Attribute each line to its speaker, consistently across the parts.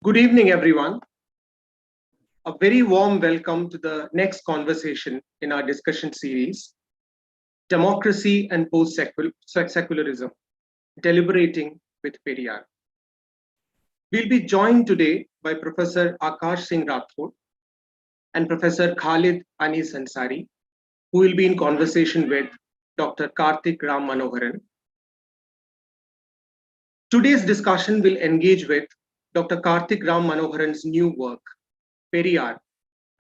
Speaker 1: Good evening, everyone. A very warm welcome to the next conversation in our discussion series, Democracy and Post-Secularism, Deliberating with Periyar. We'll be joined today by Professor Akash Singh Rathore and Professor Khalid Anis Ansari, who will be in conversation with Dr. Karthik Ram Manoharan. Today's discussion will engage with Dr. Karthik Ram Manoharan's new work, Periyar,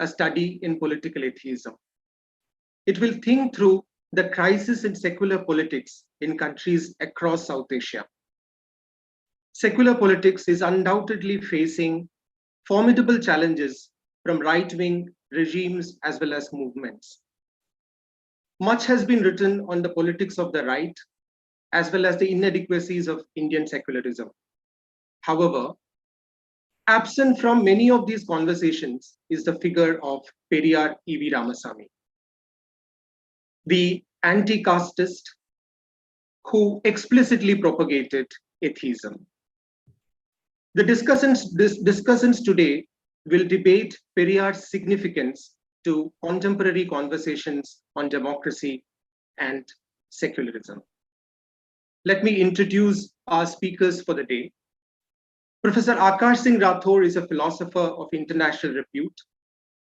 Speaker 1: a study in political atheism. It will think through the crisis in secular politics in countries across South Asia. Secular politics is undoubtedly facing formidable challenges from right-wing regimes as well as movements. Much has been written on the politics of the right as well as the inadequacies of Indian secularism. However, absent from many of these conversations is the figure of Periyar E.V. Ramasamy, the anti-casteist who explicitly propagated atheism. The discussants today will debate Periyar's significance to contemporary conversations on democracy and secularism. Let me introduce our speakers for the day. Professor Akash Singh Rathore is a philosopher of international repute,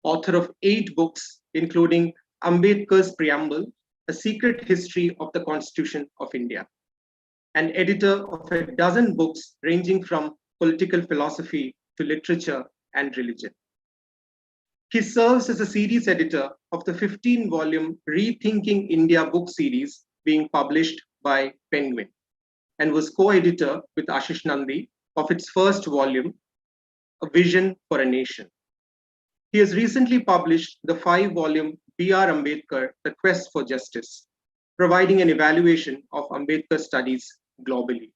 Speaker 1: author of 8 books, including Ambedkar's Preamble, A Secret History of the Constitution of India, and editor of a dozen books ranging from political philosophy to literature and religion. He serves as a series editor of the 15-volume Rethinking India book series being published by Penguin, and was co-editor with Ashish Nandi of its first volume, A Vision for a Nation. He has recently published the 5-volume B.R. Ambedkar, The Quest for Justice, providing an evaluation of Ambedkar studies globally.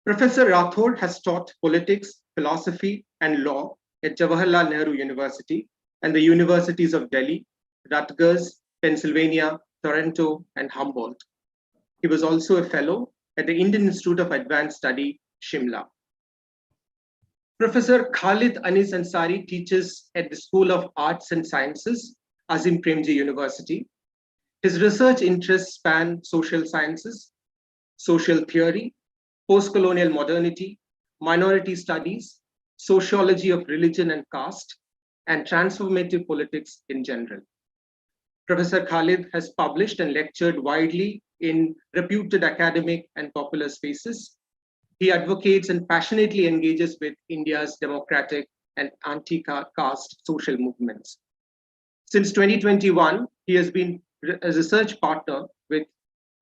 Speaker 1: Professor Rathore has taught politics, philosophy, and law at Jawaharlal Nehru University and the universities of Delhi, Rutgers, Pennsylvania, Toronto, and Humboldt. He was also a fellow at the Indian Institute of Advanced Study, Shimla. Professor Khalid Anis Ansari teaches at the School of Arts and Sciences, Azim Premji University. His research interests span social sciences, social theory, post-colonial modernity, minority studies, sociology of religion and caste, and transformative politics in general. Professor Khalid has published and lectured widely in reputed academic and popular spaces. He advocates and passionately engages with India's democratic and anti-caste social movements. Since 2021, he has been a research partner with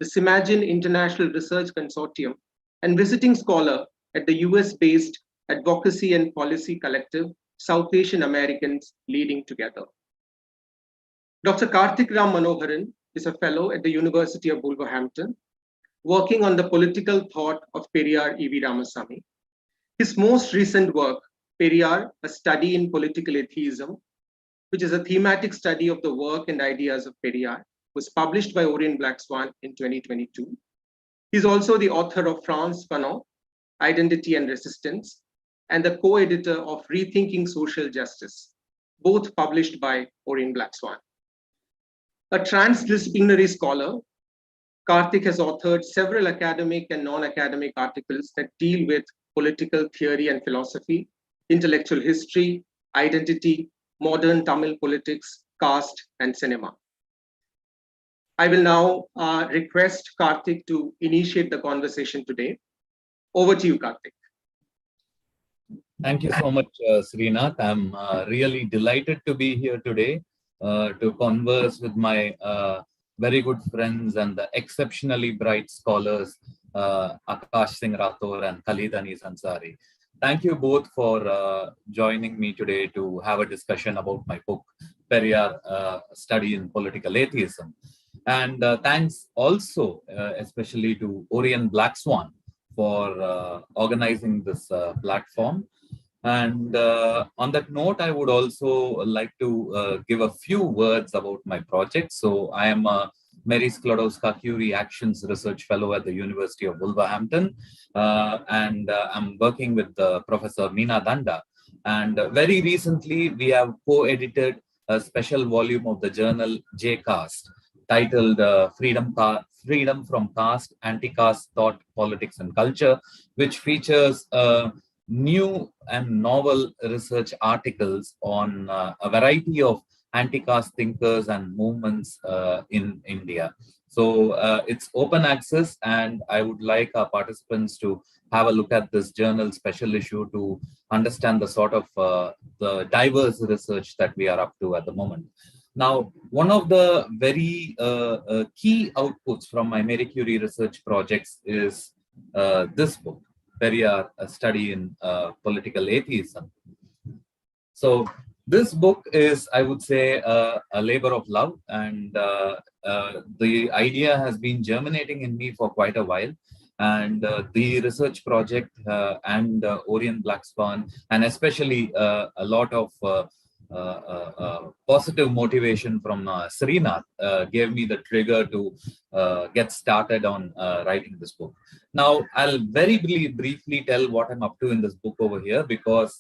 Speaker 1: the Simagin International Research Consortium and visiting scholar at the US-based advocacy and policy collective, South Asian Americans Leading Together. Dr. Karthik Ram Manoharan is a fellow at the University of Wolverhampton, working on the political thought of Periyar E.V. Ramasamy. His most recent work, Periyar, A Study in Political Atheism, which is a thematic study of the work and ideas of Periyar, was published by Orient Black Swan in 2022. He's also the author of Franz Fanon, Identity and Resistance, and the co-editor of Rethinking Social Justice, both published by Orient Black Swan. A transdisciplinary scholar, Karthik has authored several academic and non-academic articles that deal with political theory and philosophy, intellectual history, identity, modern Tamil politics, caste, and cinema. I will now request Karthik to initiate the conversation today. Over to you, Karthik.
Speaker 2: Thank you so much, Srinath. I'm really delighted to be here today to converse with my very good friends and the exceptionally bright scholars, Akash Singh Rathore and Khalid Anis Ansari. Thank you both for joining me today to have a discussion about my book, Periyar, Study in Political Atheism. And thanks also, especially to Orient Black Swan for organizing this platform. And on that note, I would also like to give a few words about my project. So I am a Mary Sklodowska-Curie Actions Research Fellow at the University of Wolverhampton, and I'm working with Professor Meena Danda. And very recently, we have co-edited a special volume of the journal J-Cast, titled Freedom from Caste, Anti-Caste Thought, Politics and Culture, which features new and novel research articles on a variety of anti-caste thinkers and movements in India. So it's open access, and I would like our participants to have a look at this journal special issue to understand the sort of the diverse research that we are up to at the moment. Now, one of the very key outputs from my Marie Curie research projects is this book, Periyar, A Study in Political Atheism. So this book is, I would say, a labor of love, and the idea has been germinating in me for quite a while. And the research project and Orient Black Swan, and especially a lot of positive motivation from Srinath gave me the trigger to get started on writing this book. Now, I'll very briefly tell what I'm up to in this book over here, because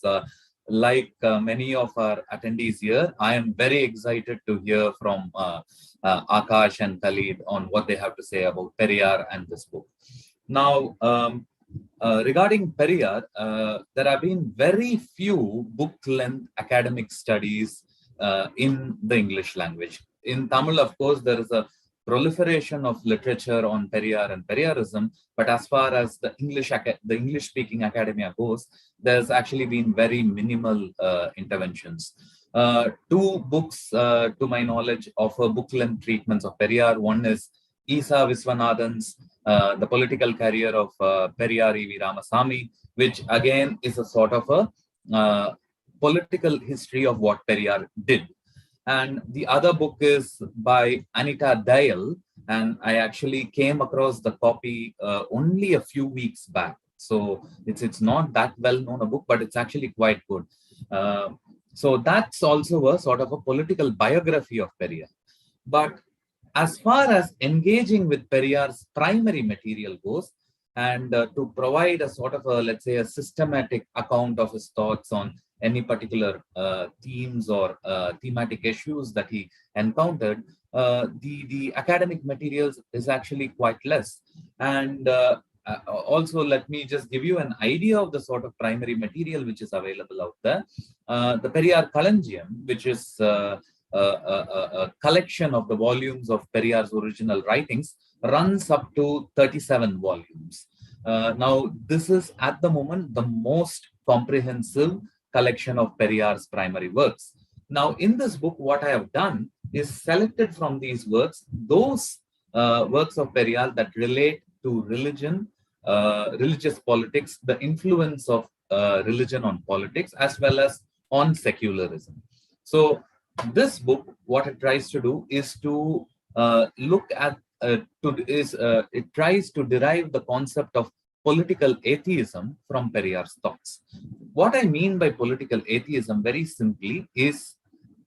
Speaker 2: like many of our attendees here, I am very excited to hear from Akash and Khalid on what they have to say about Periyar and this book. Now, regarding Periyar, there have been very few book-length academic studies in the English language. In Tamil, of course, there is a proliferation of literature on Periyar and Periyarism, but as far as the English-speaking academia goes, there's actually been very minimal interventions. Two books, to my knowledge, offer book-length treatments of Periyar. One is Isa Viswanathan's The Political Career of Periyar E.V. Ramasamy, which again is a sort of a political history of what Periyar did. And the other book is by Anita Dayal, and I actually came across the copy only a few weeks back. So it's not that well known a book, but it's actually quite good. So that's also a sort of a political biography of Periyar. But as far as engaging with Periyar's primary material goes, and to provide a sort of a, let's say, a systematic account of his thoughts on any particular themes or thematic issues that he encountered, the academic materials is actually quite less. And also, let me just give you an idea of the sort of primary material which is available out there. The Periyar Kalanjiyam, which is a collection of the volumes of Periyar's original writings, runs up to 37 volumes. Now, this is at the moment the most comprehensive collection of Periyar's primary works. Now, in this book, what I have done is selected from these works those works of Periyar that relate to religion, religious politics, the influence of religion on politics, as well as on secularism. So, this book, what it tries to do is to look at, it tries to derive the concept of political atheism from Periyar's thoughts. What I mean by political atheism, very simply, is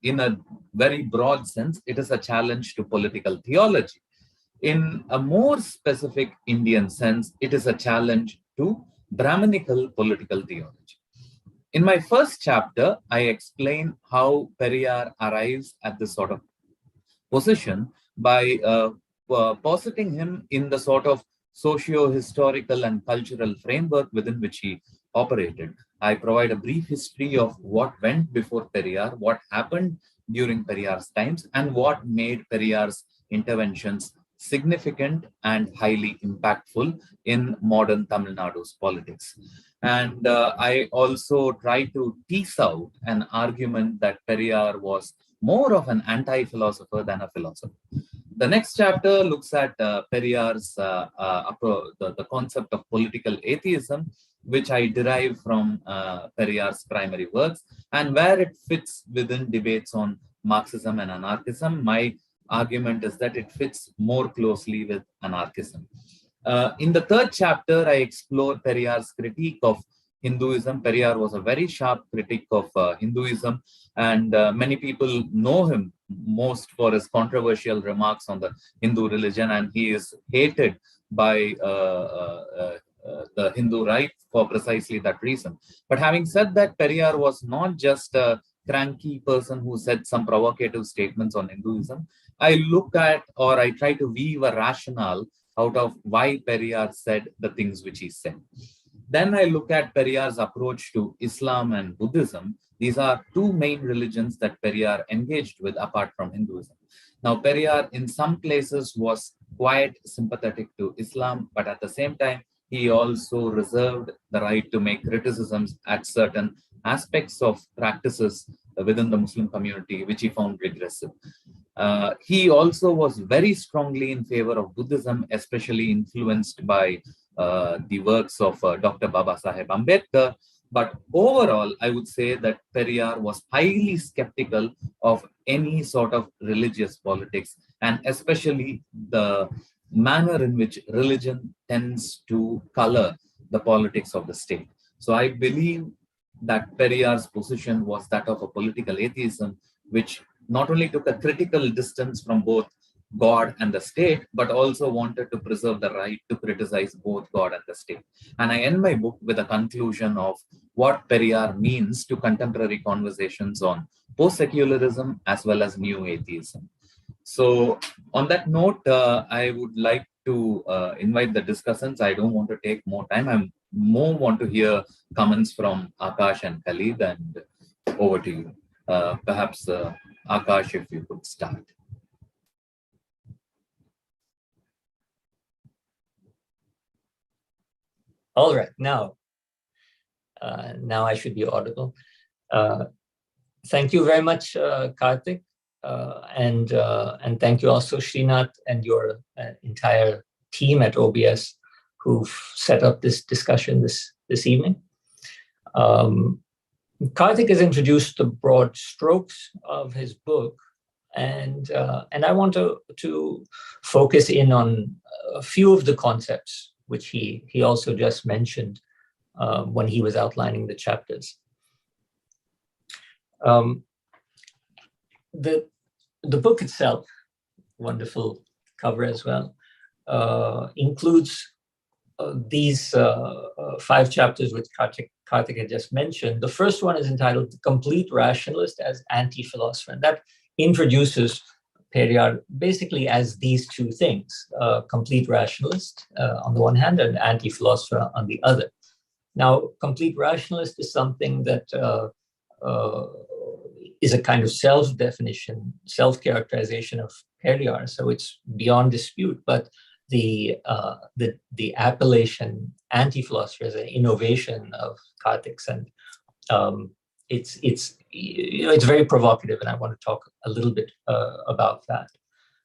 Speaker 2: in a very broad sense, it is a challenge to political theology. In a more specific Indian sense, it is a challenge to Brahminical political theology. In my first chapter, I explain how Periyar arrives at this sort of position by positing him in the sort of socio-historical and cultural framework within which he operated. I provide a brief history of what went before Periyar, what happened during Periyar's times, and what made Periyar's interventions significant and highly impactful in modern Tamil Nadu's politics. And I also try to tease out an argument that Periyar was more of an anti-philosopher than a philosopher. The next chapter looks at Periyar's the concept of political atheism, which I derive from Periyar's primary works, and where it fits within debates on Marxism and anarchism. My argument is that it fits more closely with anarchism. In the third chapter, I explore Periyar's critique of Hinduism. Periyar was a very sharp critic of Hinduism, and many people know him most for his controversial remarks on the Hindu religion, and he is hated by the Hindu right for precisely that reason. But having said that, Periyar was not just a cranky person who said some provocative statements on Hinduism. I look at, or I try to weave a rationale out of why Periyar said the things which he said. Then I look at Periyar's approach to Islam and Buddhism. These are two main religions that Periyar engaged with apart from Hinduism. Now, Periyar in some places was quite sympathetic to Islam, but at the same time, he also reserved the right to make criticisms at certain aspects of practices within the Muslim community, which he found regressive. He also was very strongly in favor of Buddhism, especially influenced by the works of Dr. Baba Saheb Ambedkar. But overall, I would say that Periyar was highly skeptical of any sort of religious politics, and especially the manner in which religion tends to color the politics of the state. So I believe that Periyar's position was that of a political atheism, which not only took a critical distance from both God and the state, but also wanted to preserve the right to criticize both God and the state. And I end my book with a conclusion of what Periyar means to contemporary conversations on post-secularism as well as new atheism. So on that note, I would like to invite the discussants. I don't want to take more time. I more want to hear comments from Akash and Khalid, and over to you. Perhaps Akash, if you could start.
Speaker 3: All right, now I should be audible. Thank you very much, Karthik, and thank you also, Srinath, and your entire team at OBS who've set up this discussion this evening. Karthik has introduced the broad strokes of his book, and I want to focus in on a few of the concepts which he also just mentioned when he was outlining the chapters. The book itself, wonderful cover as well, includes these 5 chapters which Karthik had just mentioned. The first one is entitled "The Complete Rationalist as Anti-Philosopher," and that introduces Periyar basically as these two things: complete rationalist on the one hand and anti-philosopher on the other. Now, complete rationalist is something that is a kind of self-definition, self-characterization of Periyar, so it's beyond dispute. But the appellation anti-philosopher is an innovation of Karthik's, and it's very provocative, and I want to talk a little bit about that.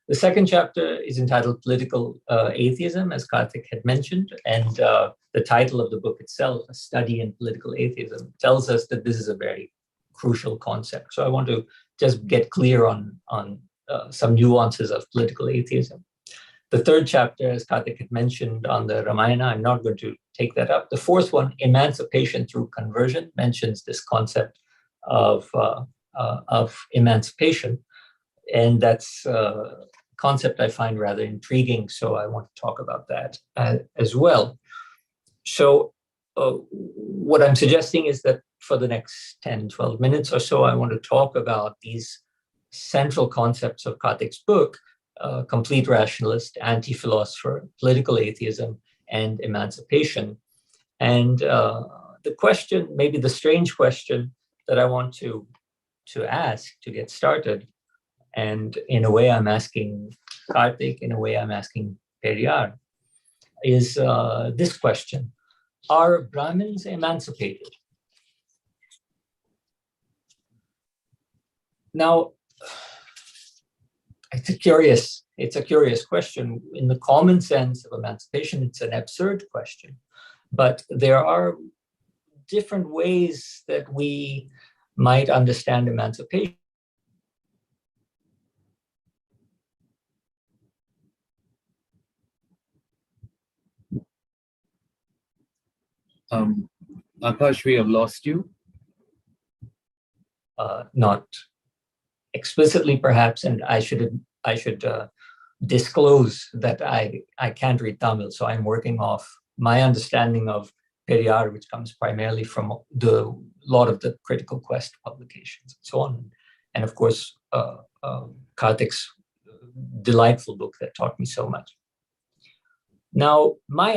Speaker 3: The second chapter is entitled "Political Atheism," as Karthik had mentioned, and the title of the book itself, "A Study in Political Atheism," tells us that this is a very crucial concept. So I want to just get clear on some nuances of political atheism. The third chapter, as Karthik had mentioned, on the Ramayana, I'm not going to take that up. The fourth one, "Emancipation Through Conversion," mentions this concept of emancipation, and that's a concept I find rather intriguing, so I want to talk about that as well. So what I'm suggesting is that for the next 10, 12 minutes or so, I want to talk about these central concepts of Karthik's book: complete rationalist, anti-philosopher, political atheism, and emancipation. And the question, maybe the strange question that I want to ask to get started, and in a way I'm asking Karthik, in a way I'm asking Periyar, is this question: are Brahmins emancipated? Now, it's a curious question. In the common sense of emancipation, it's an absurd question. But there are different ways that we might understand emancipation.
Speaker 2: Akash, we have lost you.
Speaker 3: Not explicitly perhaps, and I should disclose that I can't read Tamil, so I'm working off my understanding of Periyar, which comes primarily from the lot of the Critical Quest publications and so on, and of course Karthik's delightful book that taught me so much. Now, my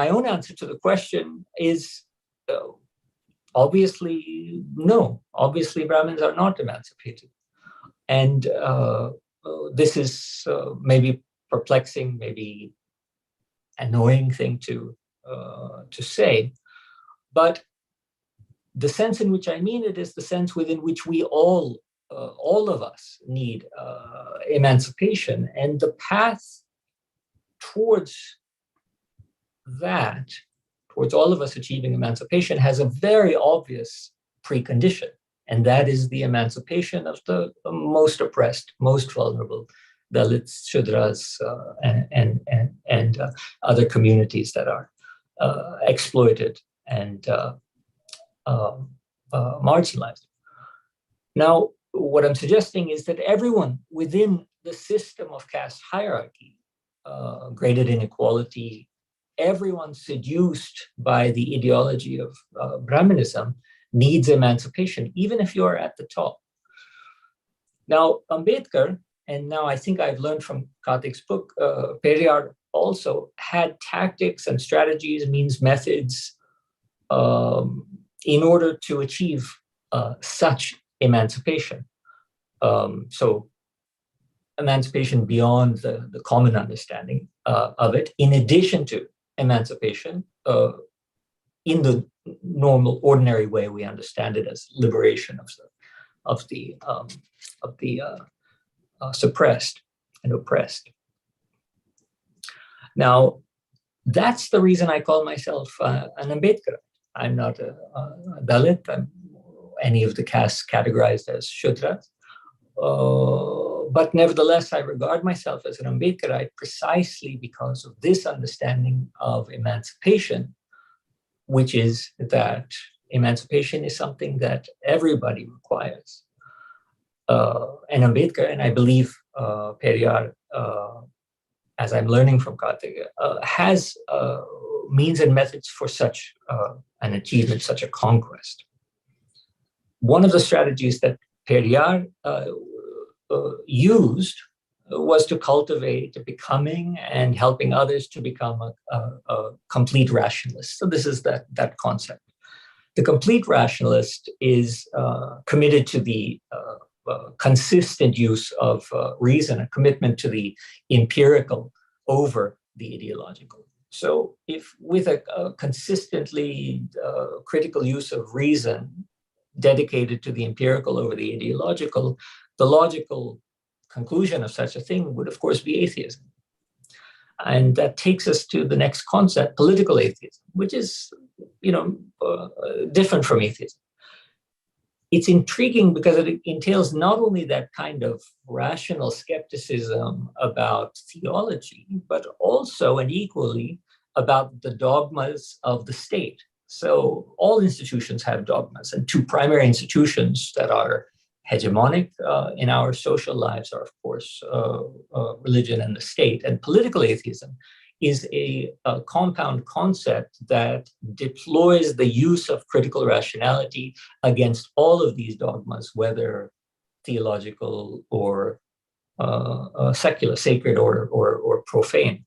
Speaker 3: own answer to the question is obviously no. Obviously, Brahmins are not emancipated, and this is maybe perplexing, maybe annoying thing to say, but the sense in which I mean it is the sense within which we all of us need emancipation, and the path towards that, towards all of us achieving emancipation, has a very obvious precondition, and that is the emancipation of the most oppressed, most vulnerable Dalits, Shudras, and other communities that are exploited and marginalized. Now, what I'm suggesting is that everyone within the system of caste hierarchy, graded inequality, everyone seduced by the ideology of Brahmanism needs emancipation, even if you are at the top. Now, Ambedkar, and now I think I've learned from Karthik's book, Periyar also had tactics and strategies, means, methods in order to achieve such emancipation. So emancipation beyond the common understanding of it, in addition to emancipation in the normal, ordinary way we understand it as liberation of the suppressed and oppressed. Now, that's the reason I call myself an Ambedkarite. I'm not a Dalit. I'm any of the castes categorized as Shudras. But nevertheless, I regard myself as an Ambedkarite precisely because of this understanding of emancipation, which is that emancipation is something that everybody requires. And Ambedkar, and I believe Periyar, as I'm learning from Karthik, has means and methods for such an achievement, such a conquest. One of the strategies that Periyar used was to cultivate becoming and helping others to become a complete rationalist. So this is that concept. The complete rationalist is committed to the consistent use of reason, a commitment to the empirical over the ideological. So if with a consistently critical use of reason dedicated to the empirical over the ideological, the logical conclusion of such a thing would, of course, be atheism. And that takes us to the next concept, political atheism, which is, different from atheism. It's intriguing because it entails not only that kind of rational skepticism about theology, but also and equally about the dogmas of the state. So all institutions have dogmas, and two primary institutions that are hegemonic in our social lives are, of course, religion and the state. And political atheism is a compound concept that deploys the use of critical rationality against all of these dogmas, whether theological or secular, sacred or profane.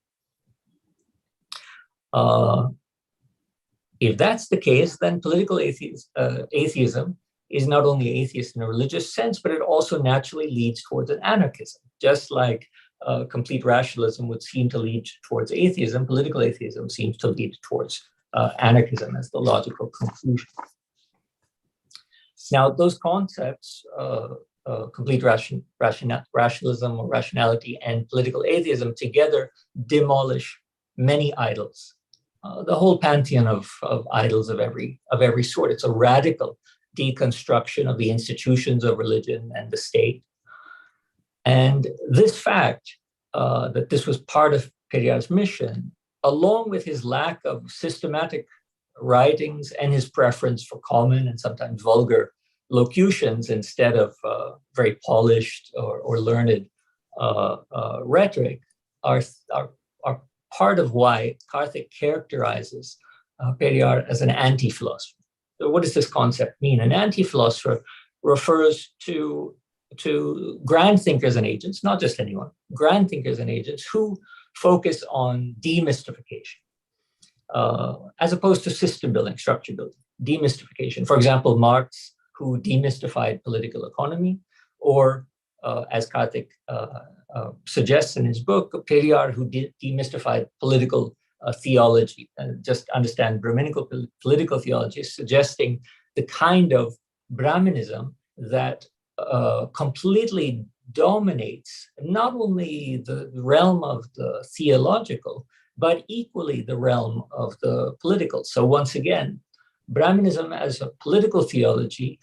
Speaker 3: If that's the case, then political atheism is not only atheist in a religious sense, but it also naturally leads towards an anarchism. Just like complete rationalism would seem to lead towards atheism, political atheism seems to lead towards anarchism as the logical conclusion. Now, those concepts, complete rationalism or rationality and political atheism together demolish many idols. The whole pantheon of idols of every sort. It's a radical deconstruction of the institutions of religion and the state. And this fact, that this was part of Periyar's mission, along with his lack of systematic writings and his preference for common and sometimes vulgar locutions instead of very polished or learned rhetoric are part of why Karthik characterizes Periyar as an anti-philosopher. So what does this concept mean? An anti-philosopher refers to grand thinkers and agents, not just anyone, grand thinkers and agents who focus on demystification, as opposed to system building, structure building, demystification. For example, Marx, who demystified political economy, or as Karthik suggests in his book, Periyar, who demystified political theology, and just understand Brahminical political theology, suggesting the kind of Brahminism that completely dominates not only the realm of the theological, but equally the realm of the political. So once again, Brahminism as a political theology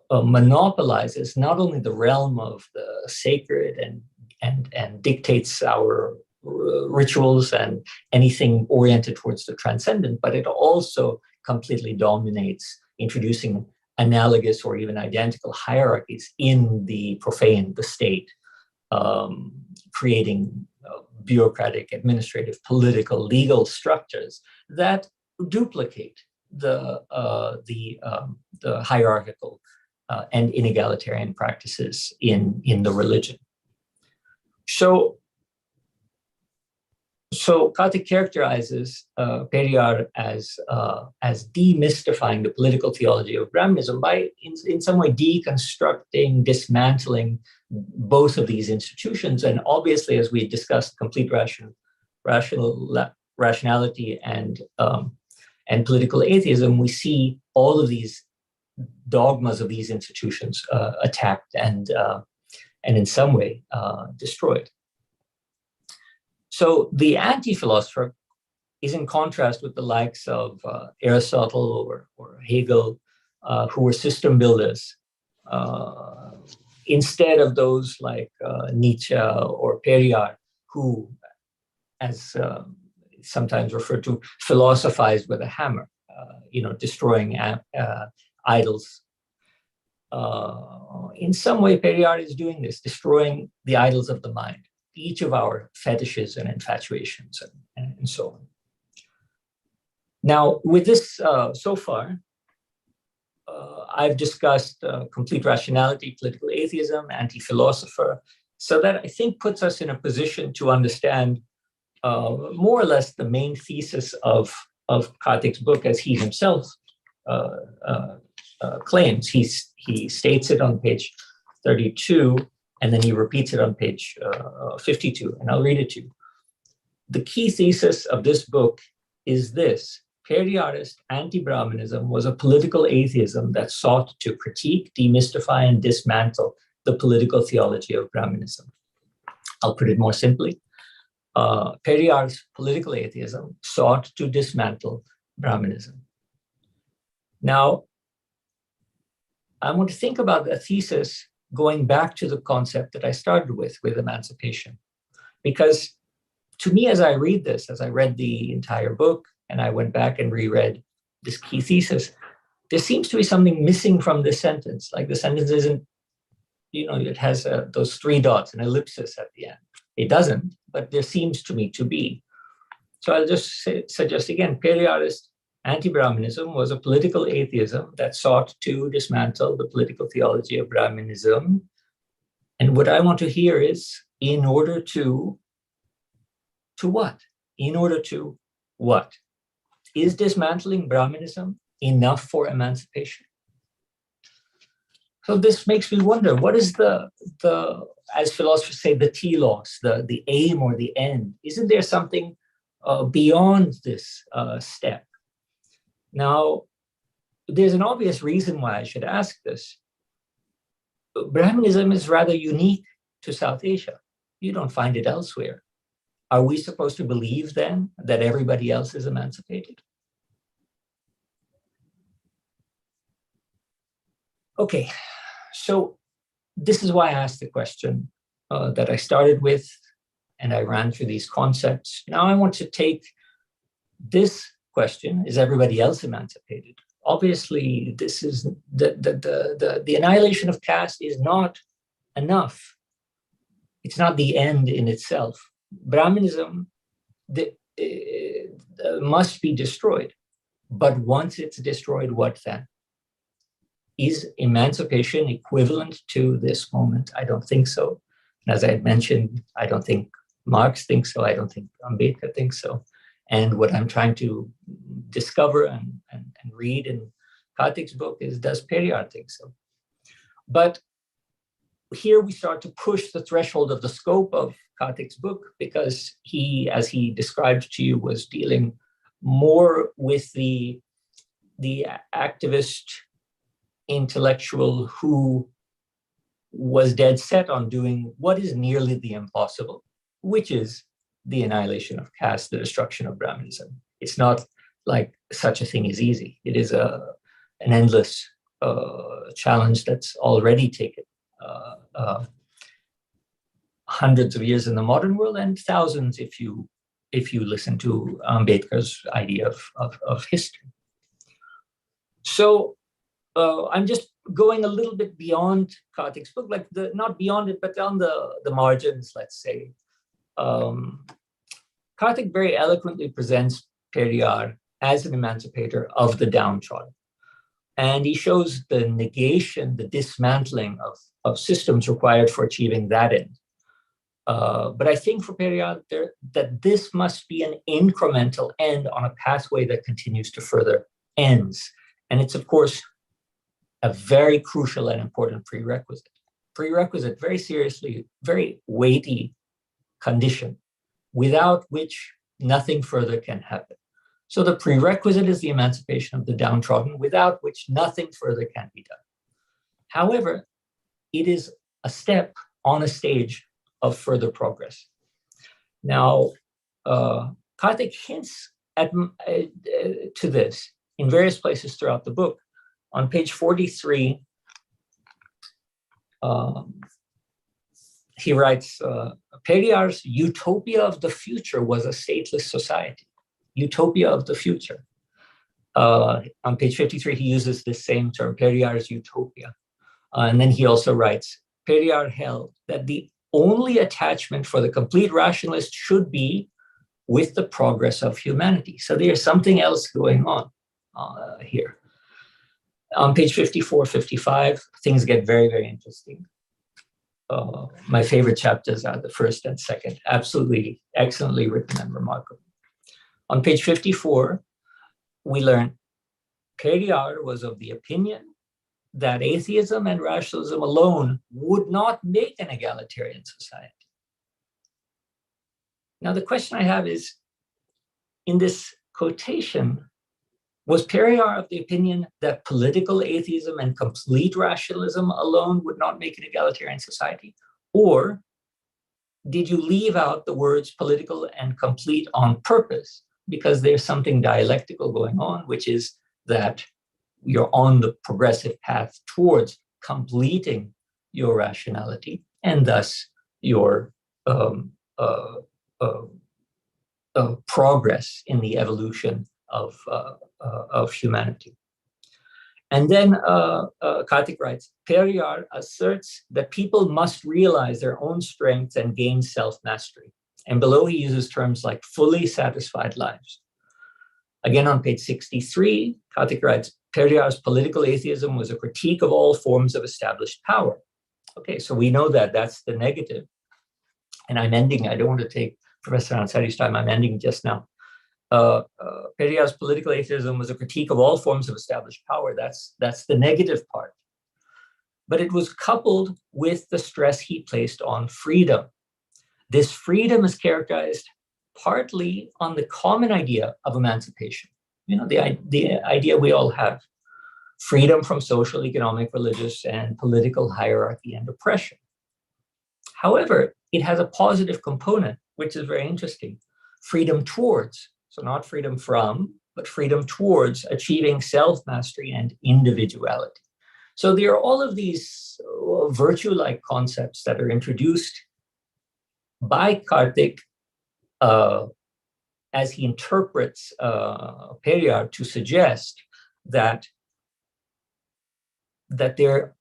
Speaker 3: monopolizes not only the realm of the sacred and dictates our rituals and anything oriented towards the transcendent, but it also completely dominates, introducing analogous or even identical hierarchies in the profane, the state, creating bureaucratic, administrative, political, legal structures that duplicate the hierarchical and inegalitarian practices in the religion. So Karthik characterizes Periyar as demystifying the political theology of Brahminism by, in some way, deconstructing, dismantling both of these institutions. And obviously, as we discussed, complete rationality and political atheism, we see all of these dogmas of these institutions attacked and in some way destroyed. So the anti-philosopher is in contrast with the likes of Aristotle or Hegel, who were system builders, instead of those like Nietzsche or Periyar, who, as sometimes referred to, philosophized with a hammer, destroying idols. In some way, Periyar is doing this, destroying the idols of the mind, each of our fetishes and infatuations and so on. Now, with this so far, I've discussed complete rationality, political atheism, anti-philosopher, so that I think puts us in a position to understand more or less the main thesis of Karthik's book, as he himself claims. He states it on page 32, and then he repeats it on page 52, and I'll read it to you. The key thesis of this book is this: Periyarist anti-Brahmanism was a political atheism that sought to critique, demystify, and dismantle the political theology of Brahmanism. I'll put it more simply. Periyar's political atheism sought to dismantle Brahmanism. Now, I want to think about the thesis going back to the concept that I started with emancipation. Because to me, as I read this, as I read the entire book, and I went back and reread this key thesis, there seems to be something missing from this sentence. Like the sentence isn't, it has those 3 dots, an ellipsis at the end. It doesn't, but there seems to me to be. So I'll just suggest again, Periyarist anti-Brahmanism was a political atheism that sought to dismantle the political theology of Brahmanism. And what I want to hear is, in order to what? In order to what? Is dismantling Brahmanism enough for emancipation? So this makes me wonder, what is the as philosophers say, the telos, the aim or the end? Isn't there something beyond this step? Now, there's an obvious reason why I should ask this. Brahmanism is rather unique to South Asia. You don't find it elsewhere. Are we supposed to believe then that everybody else is emancipated? Okay, so this is why I asked the question that I started with, and I ran through these concepts. Now I want to take this question, is everybody else emancipated, obviously this is the annihilation of caste is not enough. It's not the end in itself. Brahmanism must be destroyed. But once it's destroyed, what then? Is emancipation equivalent to this moment? I don't think so. And as I had mentioned, I don't think Marx thinks so. I don't think Ambedkar thinks so. And what I'm trying to discover and read in Karthik's book is, does Periyar think so? But here we start to push the threshold of the scope of Karthik's book, because he, as he described to you, was dealing more with the activist intellectual who was dead set on doing what is nearly the impossible, which is the annihilation of caste, the destruction of Brahmanism. It's not like such a thing is easy. It is an endless challenge that's already taken hundreds of years in the modern world, and thousands if you listen to Ambedkar's idea of history. So I'm just going a little bit beyond Karthik's book, like not beyond it, but on the margins, let's say. Karthik very eloquently presents Periyar as an emancipator of the downtrodden. And he shows the negation, the dismantling of systems required for achieving that end. But I think for Periyar, that this must be an incremental end on a pathway that continues to further ends. And it's, of course, a very crucial and important prerequisite. Prerequisite, very seriously, very weighty condition, without which nothing further can happen. So the prerequisite is the emancipation of the downtrodden, without which nothing further can be done. However, it is a step on a stage of further progress. Now, Karthik hints to this in various places throughout the book. On page 43, he writes, Periyar's utopia of the future was a stateless society. Utopia of the future. On page 53, he uses this same term, Periyar's utopia. And then he also writes, Periyar held that the only attachment for the complete rationalist should be with the progress of humanity. So there's something else going on here. On page 54, 55, things get very, very interesting. My favorite chapters are the first and second, absolutely excellently written and remarkable. On page 54, we learn Periyar was of the opinion that atheism and rationalism alone would not make an egalitarian society. Now, the question I have is, in this quotation, was Periyar of the opinion that political atheism and complete rationalism alone would not make an egalitarian society? Or did you leave out the words political and complete on purpose because there's something dialectical going on, which is that you're on the progressive path towards completing your rationality and thus your progress in the evolution of humanity. And then Karthik writes, Periyar asserts that people must realize their own strengths and gain self-mastery. And below he uses terms like fully satisfied lives. Again, on page 63, Karthik writes, Periyar's political atheism was a critique of all forms of established power. Okay, so we know that that's the negative. And I'm ending, I don't want to take Professor Ansari's time, I'm ending just now. Periyar's political atheism was a critique of all forms of established power. That's the negative part. But it was coupled with the stress he placed on freedom. This freedom is characterized partly on the common idea of emancipation. You know, the idea we all have. Freedom from social, economic, religious, and political hierarchy and oppression. However, it has a positive component, which is very interesting. Freedom towards, so not freedom from, but freedom towards achieving self-mastery and individuality. So there are all of these virtue-like concepts that are introduced by Karthik as he interprets Periyar to suggest that that there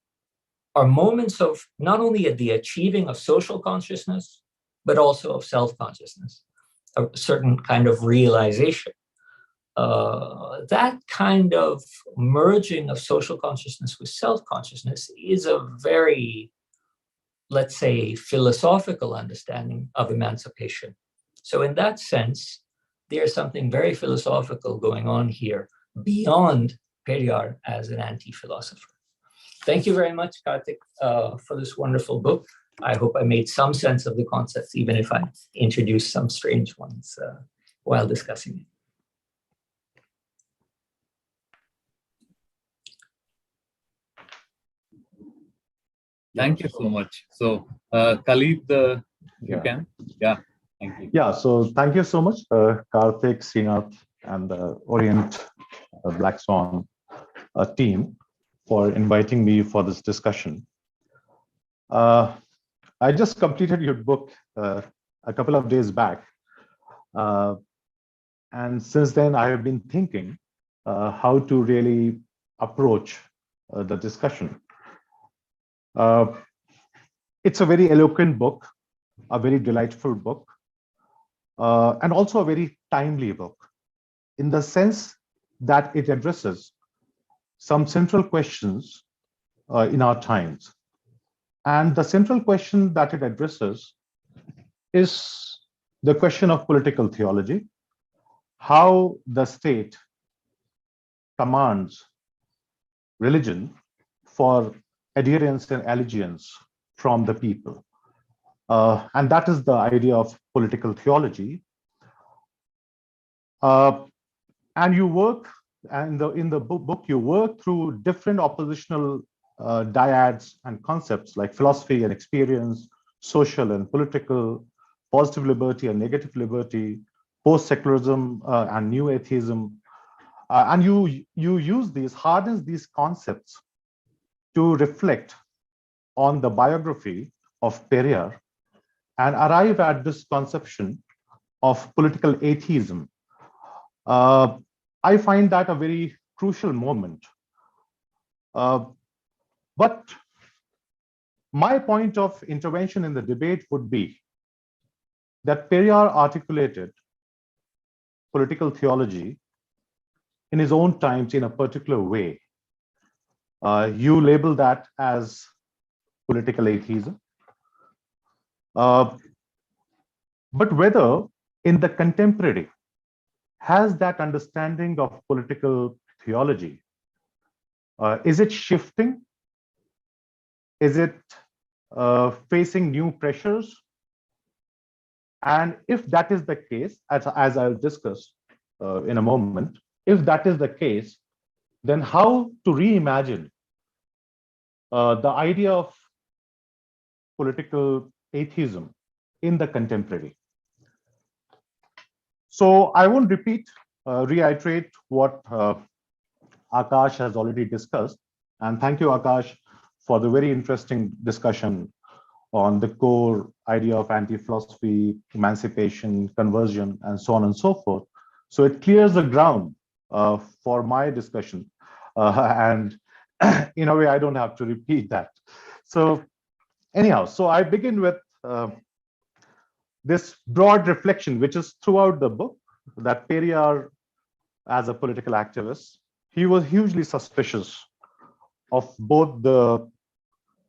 Speaker 3: are moments of not only the achieving of social consciousness, but also of self-consciousness, a certain kind of realization. That kind of merging of social consciousness with self-consciousness is a very, let's say, philosophical understanding of emancipation. So in that sense, there's something very philosophical going on here beyond Periyar as an anti-philosopher. Thank you very much, Karthik, for this wonderful book. I hope I made some sense of the concepts, even if I introduced some strange ones while discussing it.
Speaker 2: Thank you so much. So, Khalid, you can? Yeah, thank you.
Speaker 4: Yeah, so thank you so much, Karthik, Srinath, and the Orient Black Swan team for inviting me for this discussion. I just completed your book a couple of days back. And since then, I have been thinking how to really approach the discussion. It's a very eloquent book, a very delightful book, and also a very timely book in the sense that it addresses some central questions in our times. And the central question that it addresses is the question of political theology, how the state commands religion for adherence and allegiance from the people. And that is the idea of political theology. And you work, and in the book, you work through different oppositional dyads and concepts like philosophy and experience, social and political, positive liberty and negative liberty, post-secularism and new atheism. And you use these, hardens these concepts to reflect on the biography of Periyar and arrive at this conception of political atheism. I find that a very crucial moment. But my point of intervention in the debate would be that Periyar articulated political theology in his own times in a particular way. You label that as political atheism. But whether in the contemporary, has that understanding of political theology, is it shifting? Is it facing new pressures? And if that is the case, as I'll discuss in a moment, if that is the case, then how to reimagine the idea of political atheism in the contemporary. So I won't reiterate what Akash has already discussed. And thank you, Akash, for the very interesting discussion on the core idea of anti-philosophy, emancipation, conversion, and so on and so forth. So it clears the ground for my discussion. And in a way, I don't have to repeat that. So anyhow, so I begin with this broad reflection, which is throughout the book, that Periyar, as a political activist, he was hugely suspicious of both of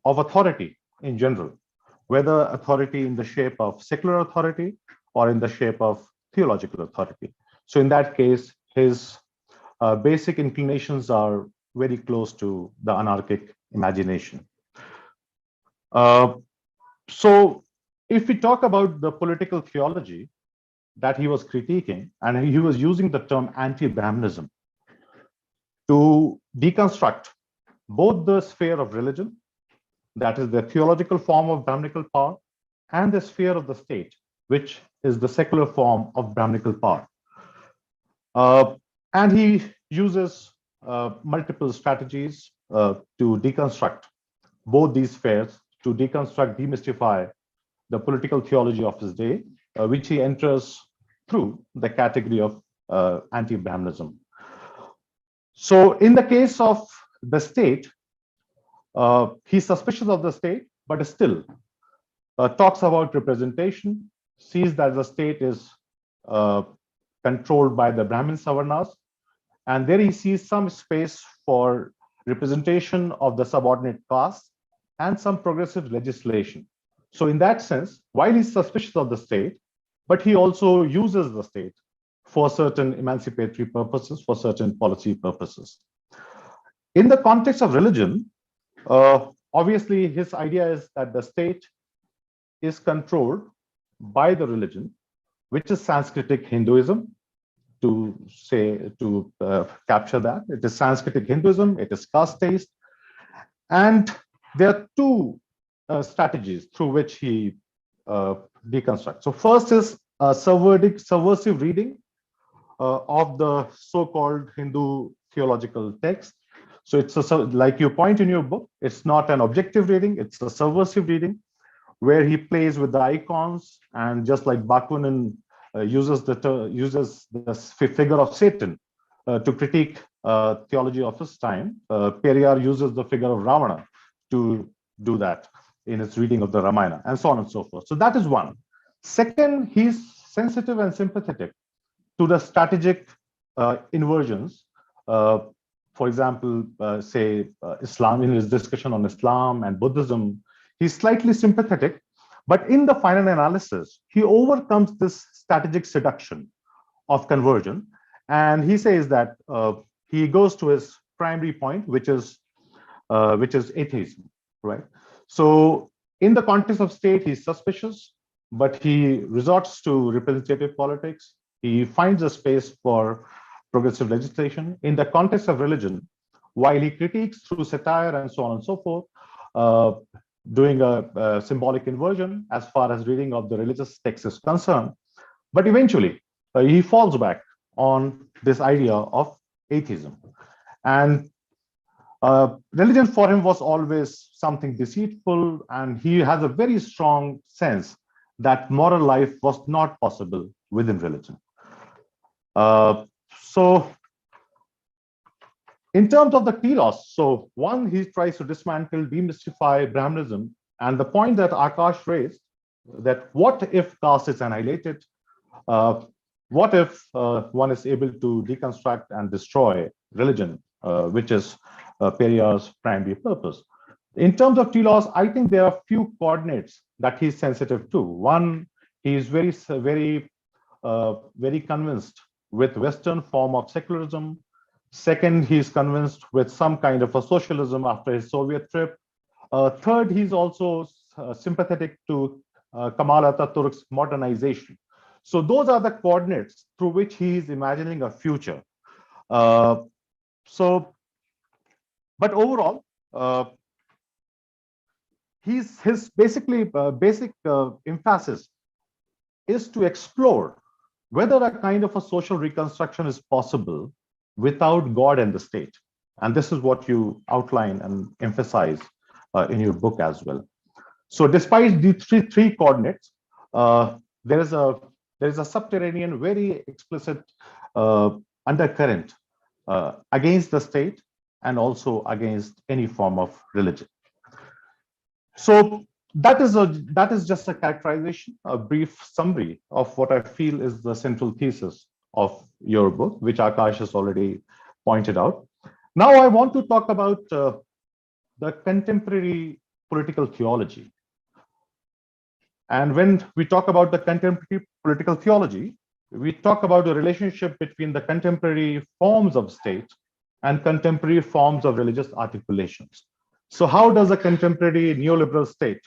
Speaker 4: authority in general, whether authority in the shape of secular authority or in the shape of theological authority. So in that case, his basic inclinations are very close to the anarchic imagination. So if we talk about the political theology that he was critiquing, and he was using the term anti-Brahmanism to deconstruct both the sphere of religion, that is the theological form of Brahmanical power, and the sphere of the state, which is the secular form of Brahmanical power. And he uses multiple strategies to deconstruct both these spheres, to deconstruct, demystify the political theology of his day, which he enters through the category of anti-Brahmanism. So in the case of the state, He's suspicious of the state, but still talks about representation, sees that the state is controlled by the Brahmin Savarnas, and there he sees some space for representation of the subordinate caste and some progressive legislation. So in that sense, while he's suspicious of the state, but he also uses the state for certain emancipatory purposes, for certain policy purposes. In the context of religion, obviously his idea is that the state is controlled by the religion, which is Sanskritic Hinduism, to capture that. It is Sanskritic Hinduism, it is caste-based, and there are two strategies through which he deconstructs. So first is a subversive reading of the so-called Hindu theological text. So it's like you point in your book, it's not an objective reading, it's a subversive reading where he plays with the icons, and just like Bakunin uses the figure of Satan to critique theology of his time, Periyar uses the figure of Ravana to do that in his reading of the Ramayana, and so on and so forth. So that is one. Second, he's sensitive and sympathetic to the strategic inversions. For example, say Islam, in his discussion on Islam and Buddhism, he's slightly sympathetic, but in the final analysis, he overcomes this strategic seduction of conversion. And he says that he goes to his primary point, which is atheism, right? So in the context of state, he's suspicious, but he resorts to representative politics. He finds a space for progressive legislation. In the context of religion, while he critiques through satire and so on and so forth, doing a symbolic inversion as far as reading of the religious text is concerned, but eventually he falls back on this idea of atheism. And religion for him was always something deceitful, and he has a very strong sense that moral life was not possible within religion. So in terms of the telos, so one, he tries to dismantle, demystify Brahmanism, and the point that Akash raised, that what if caste is annihilated? What if one is able to deconstruct and destroy religion, which is Periyar's primary purpose? In terms of telos, I think there are few coordinates that he's sensitive to. One, he is very convinced with Western form of secularism. Second, he's convinced with some kind of a socialism after his Soviet trip. Third, he's also sympathetic to Kemal Ataturk's modernization. So those are the coordinates through which he is imagining a future. But overall, his basic emphasis is to explore whether a kind of a social reconstruction is possible without God and the state. And this is what you outline and emphasize in your book as well. So despite the three coordinates, there is a subterranean, very explicit undercurrent against the state and also against any form of religion. So that is just a characterization, a brief summary of what I feel is the central thesis of your book, which Akash has already pointed out. Now I want to talk about the contemporary political theology. And when we talk about the contemporary political theology, we talk about the relationship between the contemporary forms of state and contemporary forms of religious articulations. So how does a contemporary neoliberal state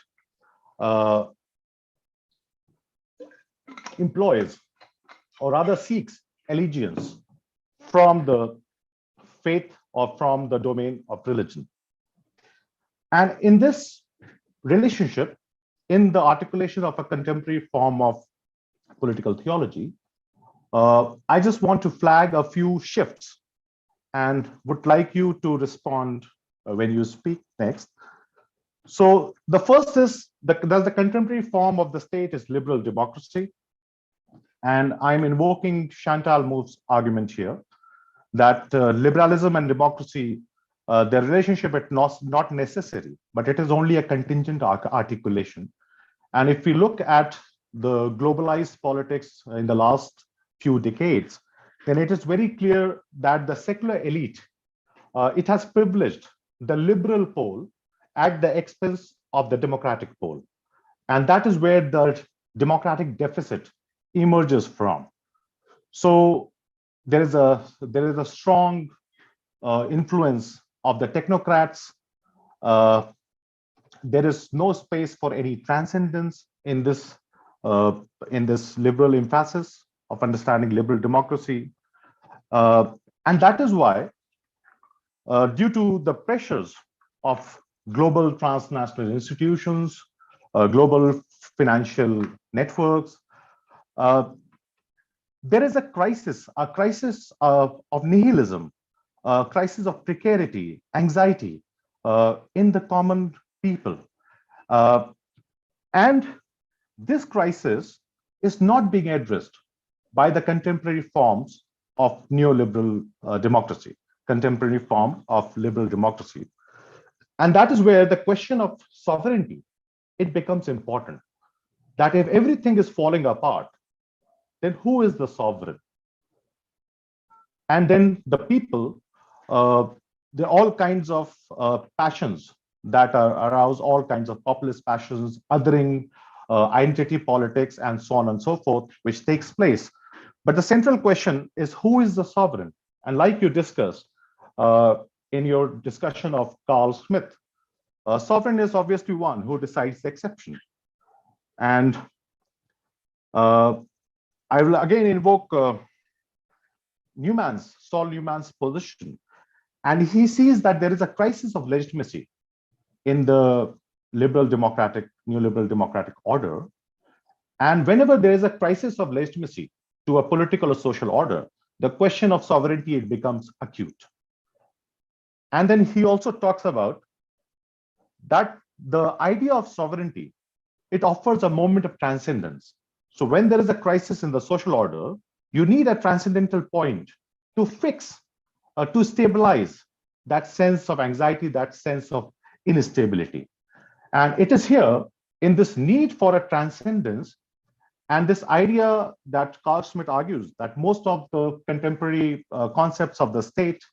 Speaker 4: employs, or rather seeks, allegiance from the faith or from the domain of religion? And in this relationship, in the articulation of a contemporary form of political theology, I just want to flag a few shifts and would like you to respond when you speak next. So the first is that the contemporary form of the state is liberal democracy. And I'm invoking Chantal Mouffe's argument here that liberalism and democracy the relationship is not necessary, but it is only a contingent articulation. And if we look at the globalized politics in the last few decades, then it is very clear that the secular elite, it has privileged the liberal pole at the expense of the democratic pole. And that is where the democratic deficit emerges from. So there is a strong influence of the technocrats. There is no space for any transcendence in this liberal emphasis of understanding liberal democracy, and that is why, due to the pressures of global transnational institutions, global financial networks, there is a crisis of nihilism, a crisis of precarity, anxiety in the common people. And this crisis is not being addressed by the contemporary forms of neoliberal democracy, contemporary form of liberal democracy. And that is where the question of sovereignty, it becomes important. That if everything is falling apart, then who is the sovereign? And then the people, there are all kinds of passions that are aroused, all kinds of populist passions, othering, identity politics, and so on and so forth, which takes place. But the central question is, who is the sovereign? And like you discussed in your discussion of Carl Smith, sovereign is obviously one who decides the exception. And I will again invoke Saul Newman's position. And he sees that there is a crisis of legitimacy in the neoliberal democratic order. And whenever there is a crisis of legitimacy to a political or social order, the question of sovereignty, it becomes acute. And then he also talks about that the idea of sovereignty, it offers a moment of transcendence. So when there is a crisis in the social order, you need a transcendental point to fix, to stabilize that sense of anxiety, that sense of instability. And it is here in this need for a transcendence and this idea that Carl Smith argues that most of the contemporary concepts of the state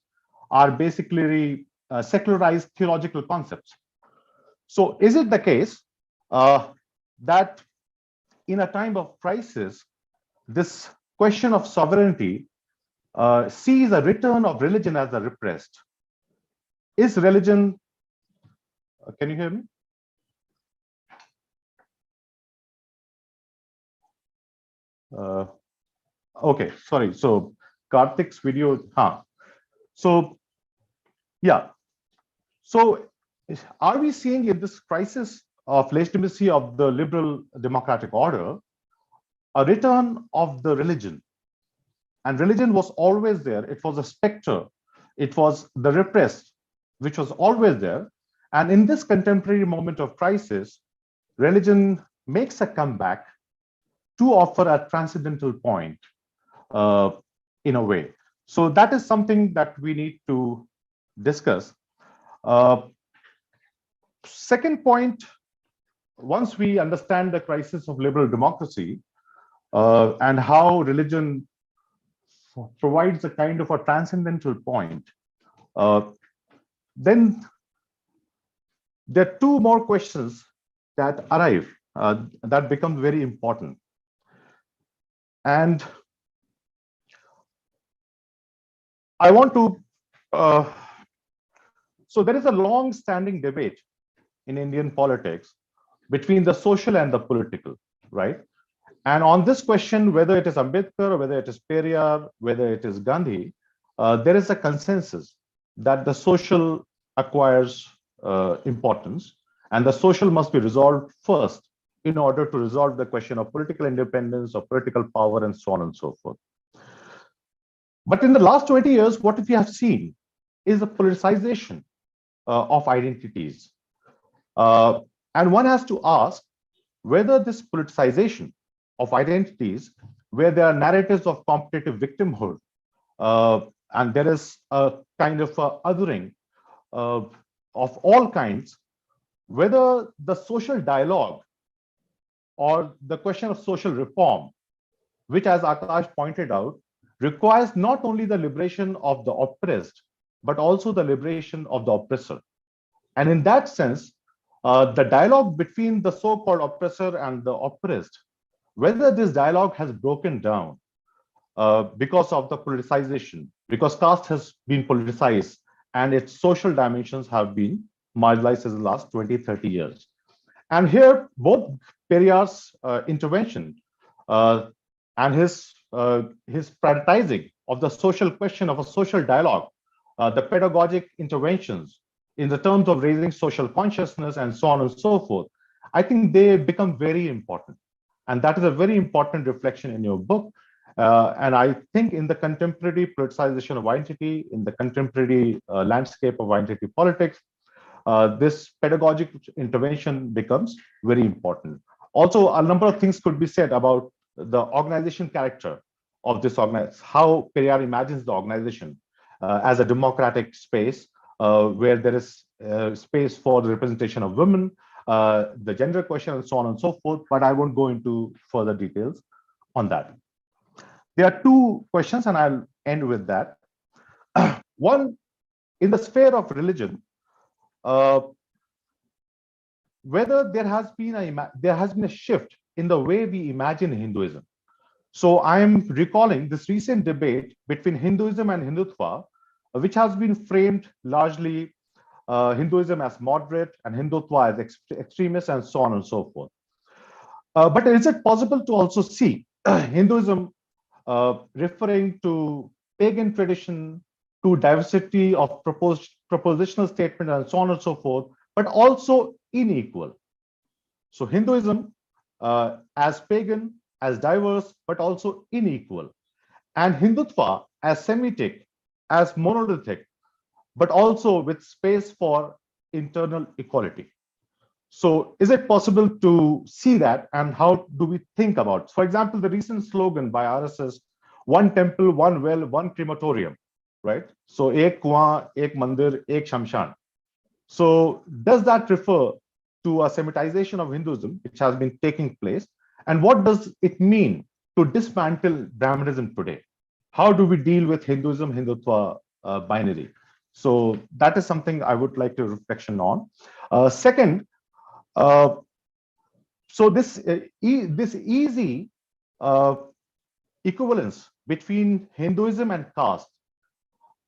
Speaker 4: are basically secularized theological concepts. So is it the case that in a time of crisis, this question of sovereignty sees a return of religion as a repressed? Is religion, can you hear me? Okay, sorry. So Karthik's video, So yeah. So are we seeing in this crisis of legitimacy of the liberal democratic order, a return of the religion? And religion was always there. It was a specter. It was the repressed, which was always there. And in this contemporary moment of crisis, religion makes a comeback to offer a transcendental point in a way. So that is something that we need to discuss. Second point, once we understand the crisis of liberal democracy and how religion provides a kind of a transcendental point, then there are two more questions that arrive that become very important. And I want to, so there is a long-standing debate in Indian politics between the social and the political, right? And on this question, whether it is Ambedkar, whether it is Periyar, whether it is Gandhi, there is a consensus that the social acquires importance, and the social must be resolved first in order to resolve the question of political independence, of political power, and so on and so forth. But in the last 20 years, what we have seen is a politicization of identities. And one has to ask whether this politicization of identities, where there are narratives of competitive victimhood, and there is a kind of othering uh, of all kinds, whether the social dialogue or the question of social reform, which, as Akash pointed out, requires not only the liberation of the oppressed, but also the liberation of the oppressor. And in that sense, the dialogue between the so-called oppressor and the oppressed, whether this dialogue has broken down because of the politicization, because caste has been politicized and its social dimensions have been marginalized in the last 20, 30 years. And here, both Periyar's intervention and his prioritizing of the social question of a social dialogue, the pedagogic interventions in the terms of raising social consciousness and so on and so forth, I think they become very important. And that is a very important reflection in your book. And I think in the contemporary politicization of identity, in the contemporary landscape of identity politics, this pedagogic intervention becomes very important. Also, a number of things could be said about the organization character of this organization, how Periyar imagines the organization as a democratic space where there is space for the representation of women, the gender question, and so on and so forth, but I won't go into further details on that. There are two questions, and I'll end with that. One, in the sphere of religion, whether there has been a shift in the way we imagine Hinduism. So I'm recalling this recent debate between Hinduism and Hindutva, which has been framed largely Hinduism as moderate and Hindutva as extremist, and so on and so forth. But is it possible to also see Hinduism referring to pagan tradition, to diversity of propositional statement, and so on and so forth, but also unequal? So Hinduism as pagan, as diverse, but also unequal, and Hindutva as Semitic, as monolithic, but also with space for internal equality. So is it possible to see that, and how do we think about, for example, the recent slogan by RSS, one temple, one well, one crematorium, right? So ek kuan, ek mandir, ek shamshan. So does that refer to a Semitization of Hinduism, which has been taking place? And what does it mean to dismantle Brahmanism today? How do we deal with Hinduism, Hindutva binary? So that is something I would like to reflection on. Second, so this easy equivalence between Hinduism and caste,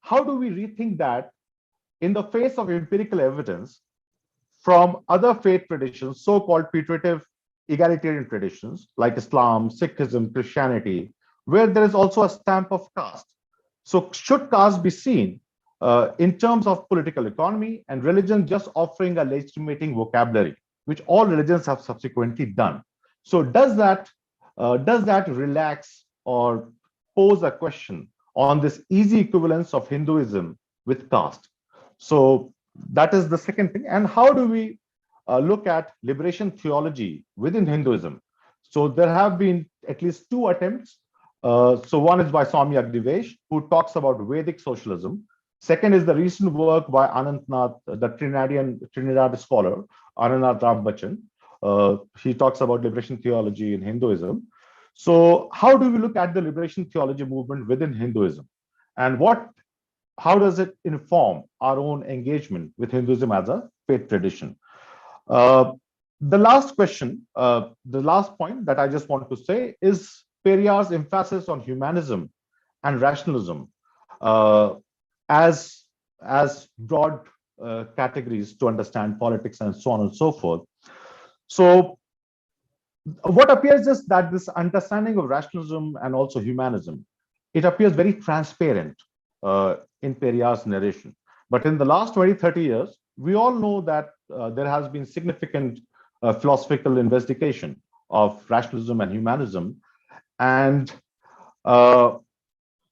Speaker 4: how do we rethink that in the face of empirical evidence from other faith traditions, so-called putative egalitarian traditions like Islam, Sikhism, Christianity, where there is also a stamp of caste? So should caste be seen in terms of political economy, and religion just offering a legitimating vocabulary, which all religions have subsequently done? So does that relax or pose a question on this easy equivalence of Hinduism with caste? So that is the second thing. And how do we look at liberation theology within Hinduism? So there have been at least two attempts. So one is by Swami Agnivesh, who talks about Vedic socialism. Second is the recent work by Anantnath, the Trinidad scholar, Anantnath Rambachan. He talks about liberation theology in Hinduism. So how do we look at the liberation theology movement within Hinduism? And how does it inform our own engagement with Hinduism as a faith tradition? The last question, the last point that I just want to say is Periyar's emphasis on humanism and rationalism as broad categories to understand politics and so on and so forth. So what appears is that this understanding of rationalism and also humanism, it appears very transparent in Periyar's narration. But in the last 20, 30 years, we all know that there has been significant philosophical investigation of rationalism and humanism. And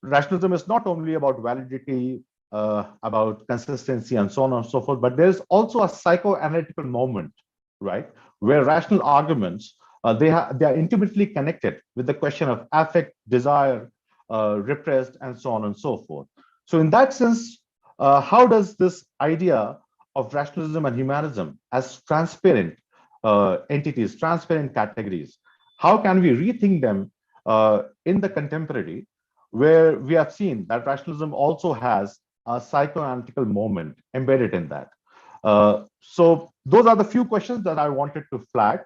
Speaker 4: rationalism is not only about validity, about consistency, and so on and so forth, but there's also a psychoanalytical moment, right, where rational arguments, they are intimately connected with the question of affect, desire, repressed, and so on and so forth. So in that sense, how does this idea of rationalism and humanism as transparent entities, transparent categories, how can we rethink them in the contemporary, where we have seen that rationalism also has a psychoanalytical moment embedded in that? So those are the few questions that I wanted to flag.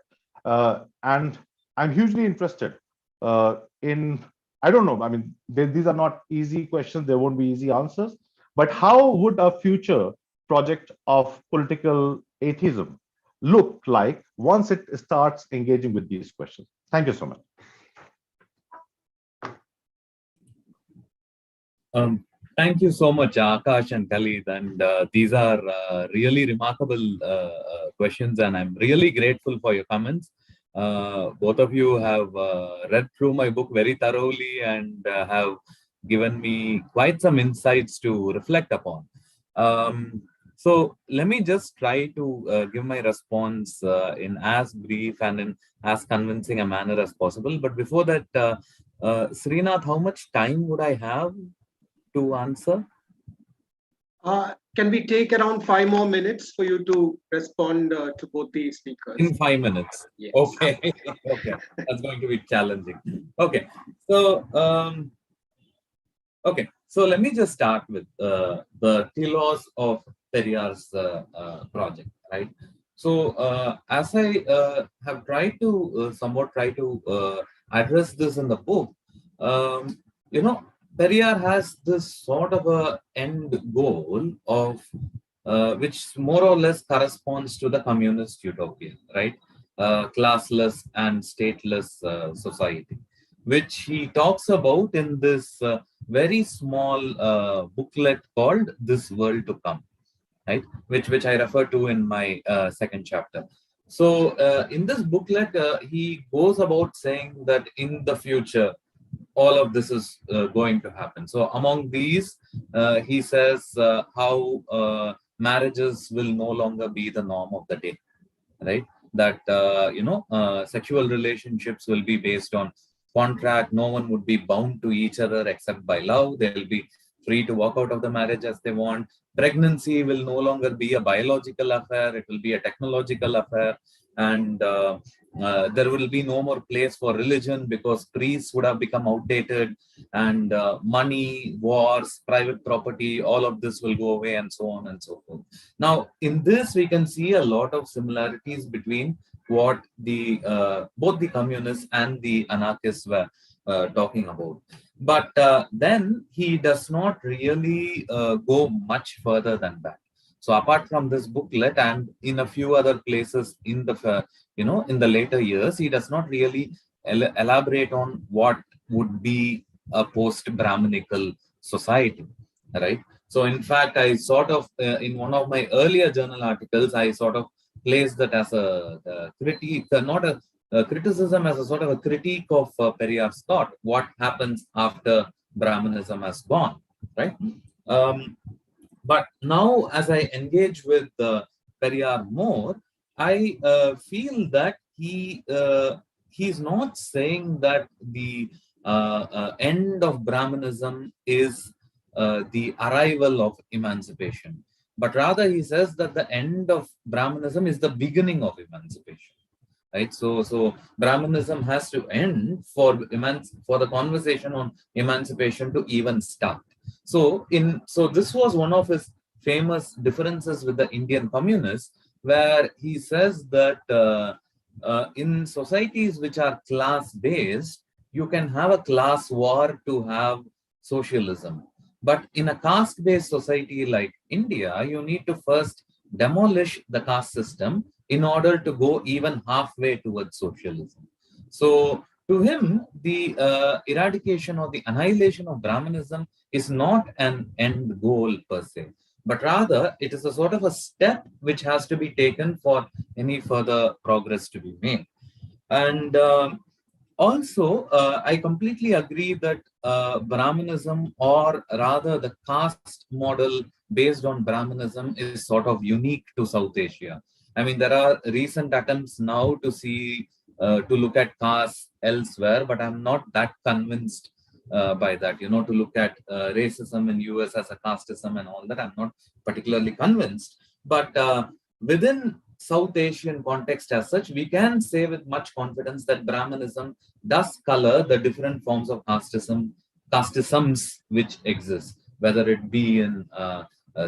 Speaker 4: And I'm hugely interested in, I don't know, I mean, these are not easy questions, there won't be easy answers, but how would a future project of political atheism look like once it starts engaging with these questions? Thank you so much.
Speaker 2: Thank you so much, Akash and Khalid. And these are really remarkable questions, and I'm really grateful for your comments. Both of you have read through my book very thoroughly and have given me quite some insights to reflect upon. So let me just try to give my response in as brief and in as convincing a manner as possible. But before that, Srinath, how much time would I have to answer?
Speaker 1: Can we take around 5 more minutes for you to respond to both the speakers?
Speaker 2: In 5 minutes.
Speaker 1: Yes.
Speaker 2: Okay. Okay. That's going to be challenging. Okay. So, So let me just start with the telos of Periyar's project, right? So as I have tried to somewhat try to address this in the book, you know, Periyar has this sort of a end goal of which more or less corresponds to the communist utopia, right? Classless and stateless society, which he talks about in this very small booklet called "This World to Come," right? Which I refer to in my second chapter. So in this booklet, he goes about saying that in the future, all of this is going to happen. So among these, he says how marriages will no longer be the norm of the day, right? That sexual relationships will be based on contract. No one would be bound to each other except by love. They'll be free to walk out of the marriage as they want. Pregnancy will no longer be a biological affair. It will be a technological affair. And there will be no more place for religion because priests would have become outdated, and money, wars, private property, all of this will go away, and so on and so forth. Now, in this, we can see a lot of similarities between what the both the communists and the anarchists were talking about. But then he does not really go much further than that. So apart from this booklet and in a few other places in the in the later years, he does not really elaborate on what would be a post-Brahminical society, right? So in fact, I sort of in one of my earlier journal articles, I sort of placed that as a critique, not a criticism, as a sort of a critique of Periyar's thought. What happens after Brahmanism has gone, right? But now, as I engage with Periyar more, I feel that he's not saying that the end of Brahmanism is the arrival of emancipation, but rather he says that the end of Brahmanism is the beginning of emancipation. Right, so Brahmanism has to end for the conversation on emancipation to even start. So this was one of his famous differences with the Indian communists, where he says that in societies which are class-based, you can have a class war to have socialism. But in a caste-based society like India, you need to first demolish the caste system in order to go even halfway towards socialism. So to him, the eradication or the annihilation of Brahmanism is not an end goal per se, but rather it is a sort of a step which has to be taken for any further progress to be made. And also, I completely agree that Brahmanism, or rather the caste model based on Brahmanism, is sort of unique to South Asia. I mean, there are recent attempts now to look at caste elsewhere, but I'm not that convinced by that. To look at racism in US as a casteism and all that, I'm not particularly convinced. But within South Asian context as such, we can say with much confidence that Brahmanism does color the different forms of casteisms which exist, whether it be in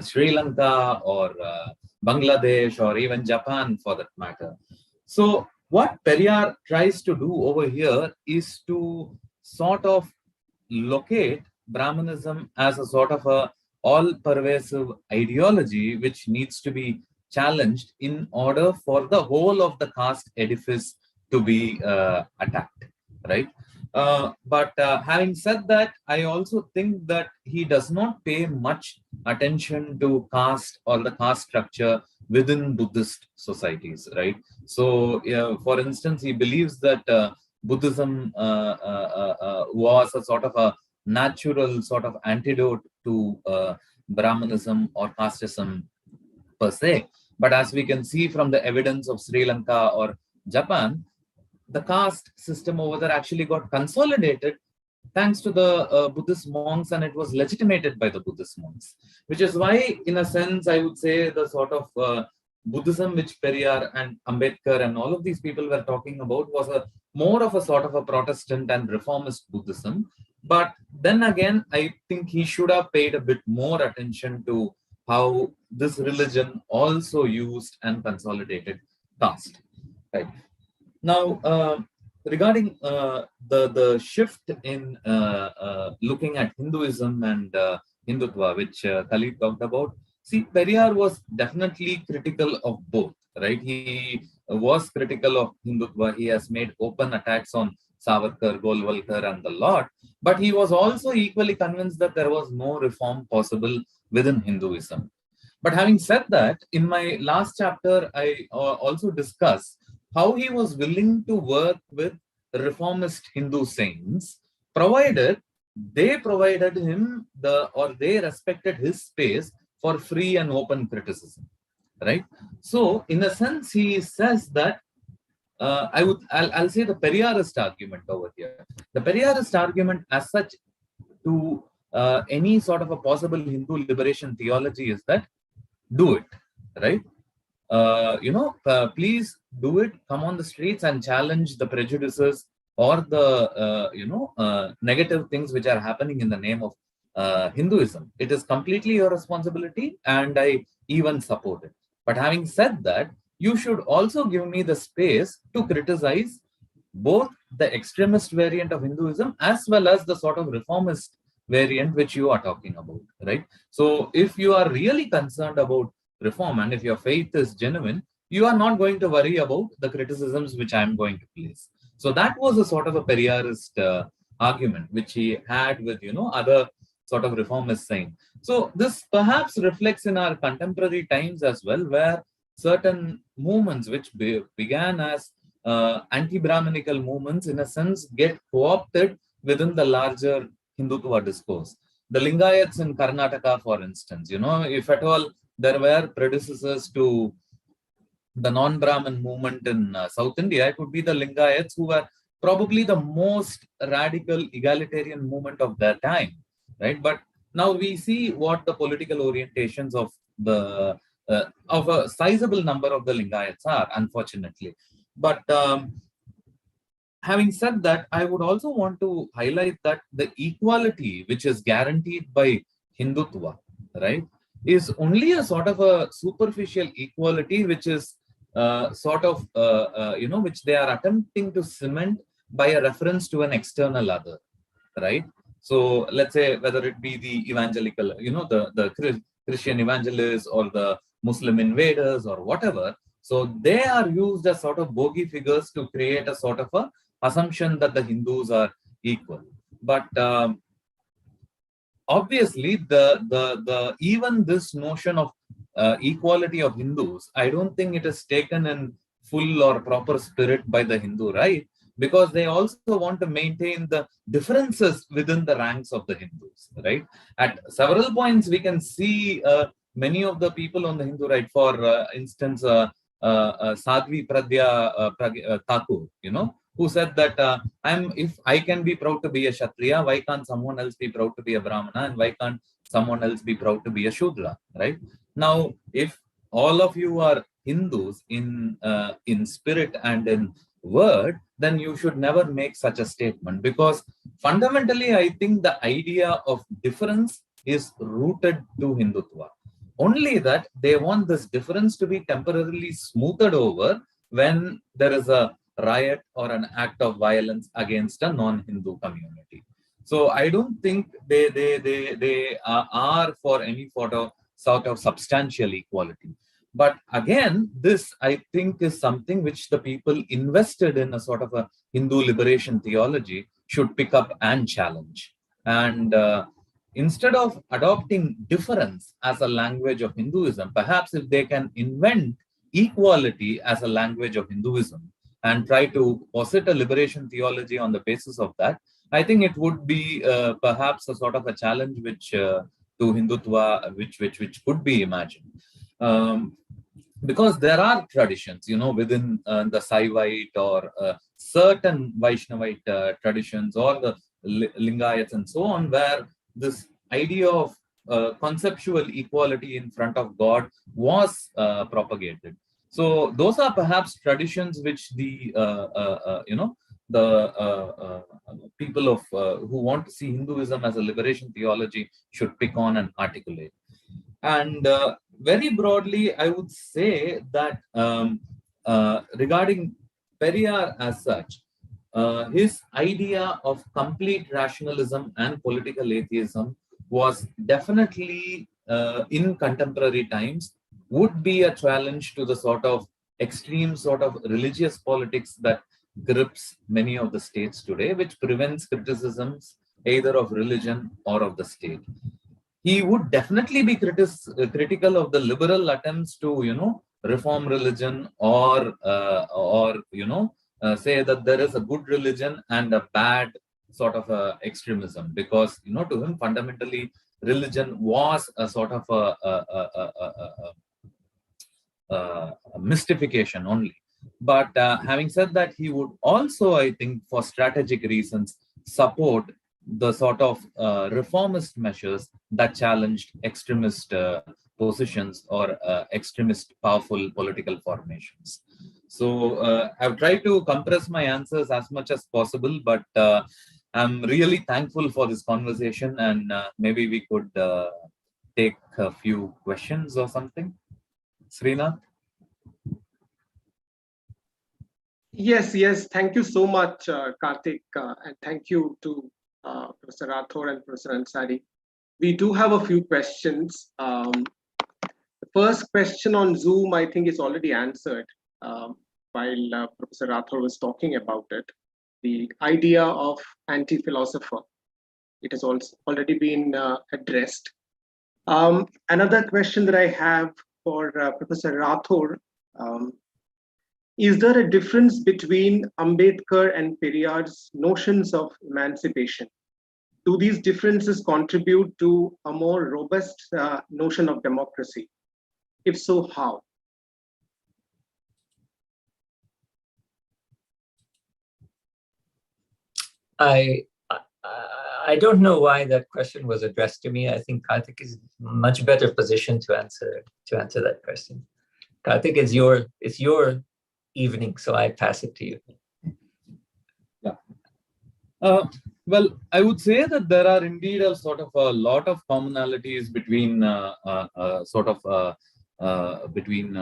Speaker 2: Sri Lanka or Bangladesh or even Japan for that matter. So what Periyar tries to do over here is to sort of locate Brahmanism as a sort of a all-pervasive ideology which needs to be challenged in order for the whole of the caste edifice to be attacked, right? But having said that, I also think that he does not pay much attention to caste or the caste structure within Buddhist societies, right? So, for instance, he believes that Buddhism was a sort of a natural sort of antidote to Brahmanism or casteism per se. But as we can see from the evidence of Sri Lanka or Japan, the caste system over there actually got consolidated thanks to the Buddhist monks, and it was legitimated by the Buddhist monks, which is why, in a sense, I would say the sort of Buddhism which Periyar and Ambedkar and all of these people were talking about was more of a sort of a Protestant and reformist Buddhism. But then again, I think he should have paid a bit more attention to how this religion also used and consolidated caste. Right. Now, regarding the shift in looking at Hinduism and Hindutva, which Khalid talked about, see, Periyar was definitely critical of both, right? He was critical of Hindutva. He has made open attacks on Savarkar, Golwalkar, and the lot. But he was also equally convinced that there was no reform possible within Hinduism. But having said that, in my last chapter, I also discuss how he was willing to work with reformist Hindu saints, provided they provided him they respected his space for free and open criticism, right? So, in a sense, he says that I'll say the Periyarist argument over here. The Periyarist argument, as such, to any sort of a possible Hindu liberation theology is that do it, right? Please do it. Come on the streets and challenge the prejudices or the negative things which are happening in the name of Hinduism. It is completely your responsibility, and I even support it. But having said that, you should also give me the space to criticize both the extremist variant of Hinduism as well as the sort of reformist variant which you are talking about, right? So if you are really concerned about reform and if your faith is genuine, you are not going to worry about the criticisms which I am going to place. So that was a sort of a Periyarist argument which he had with other sort of reformists saying. So this perhaps reflects in our contemporary times as well, where certain movements which began as anti-Brahminical movements, in a sense, get co-opted within the larger Hindutva discourse. The Lingayats in Karnataka, for instance, if at all there were predecessors to the non-Brahmin movement in South India, it would be the Lingayats, who were probably the most radical egalitarian movement of their time, right? But now we see what the political orientations of a sizable number of the Lingayats are, unfortunately. But having said that, I would also want to highlight that the equality which is guaranteed by Hindutva, right, is only a sort of a superficial equality which is which they are attempting to cement by a reference to an external other, right? So let's say whether it be the evangelical, the Christian evangelists or the Muslim invaders or whatever. So they are used as sort of bogey figures to create a sort of a assumption that the Hindus are equal. But obviously, the even this notion of equality of Hindus, I don't think it is taken in full or proper spirit by the Hindu right, because they also want to maintain the differences within the ranks of the Hindus, right? At several points, we can see many of the people on the Hindu right, for instance, Sadhvi Pradya Thakur, who said that if I can be proud to be a Kshatriya, why can't someone else be proud to be a Brahmana, and why can't someone else be proud to be a Shudra, right? Now, if all of you are Hindus in spirit and in word, then you should never make such a statement, because fundamentally, I think the idea of difference is rooted to Hindutva. Only that they want this difference to be temporarily smoothed over when there is a riot or an act of violence against a non-Hindu community. So I don't think they are for any sort of substantial equality. But again, this I think is something which the people invested in a sort of a Hindu liberation theology should pick up and challenge. And instead of adopting difference as a language of Hinduism, perhaps if they can invent equality as a language of Hinduism and try to posit a liberation theology on the basis of that, I think it would be perhaps a sort of a challenge which to Hindutva, which could be imagined. Because there are traditions, within the Saivite or certain Vaishnavite traditions or the Lingayats and so on, where this idea of conceptual equality in front of God was propagated. So those are perhaps traditions which the people of who want to see Hinduism as a liberation theology should pick on and articulate. And very broadly, I would say that regarding Periyar as such, his idea of complete rationalism and political atheism was definitely in contemporary times would be a challenge to the sort of extreme sort of religious politics that grips many of the states today, which prevents criticisms either of religion or of the state. He would definitely be critical of the liberal attempts to, reform religion or say that there is a good religion and a bad sort of extremism, because, to him, fundamentally, religion was a sort of a mystification only. But having said that, he would also, I think, for strategic reasons, support the sort of reformist measures that challenged extremist positions or extremist powerful political formations. So I've tried to compress my answers as much as possible, but I'm really thankful for this conversation, and maybe we could take a few questions or something. Srinath?
Speaker 1: Yes. Thank you so much, Karthik, and thank you to Professor Rathore and Professor Ansari. We do have a few questions. The first question on Zoom, I think, is already answered while Professor Rathore was talking about it. The idea of anti-philosopher, it has also already been addressed. Another question that I have for Professor Rathore, is there a difference between Ambedkar and Periyar's notions of emancipation? Do these differences contribute to a more robust notion of democracy? If so, how?
Speaker 3: I don't know why that question was addressed to me. I think Karthik is much better positioned to answer that question. Karthik, it's your evening, so I pass it to you.
Speaker 2: Yeah. Well, I would say that there are indeed a sort of a lot of commonalities between between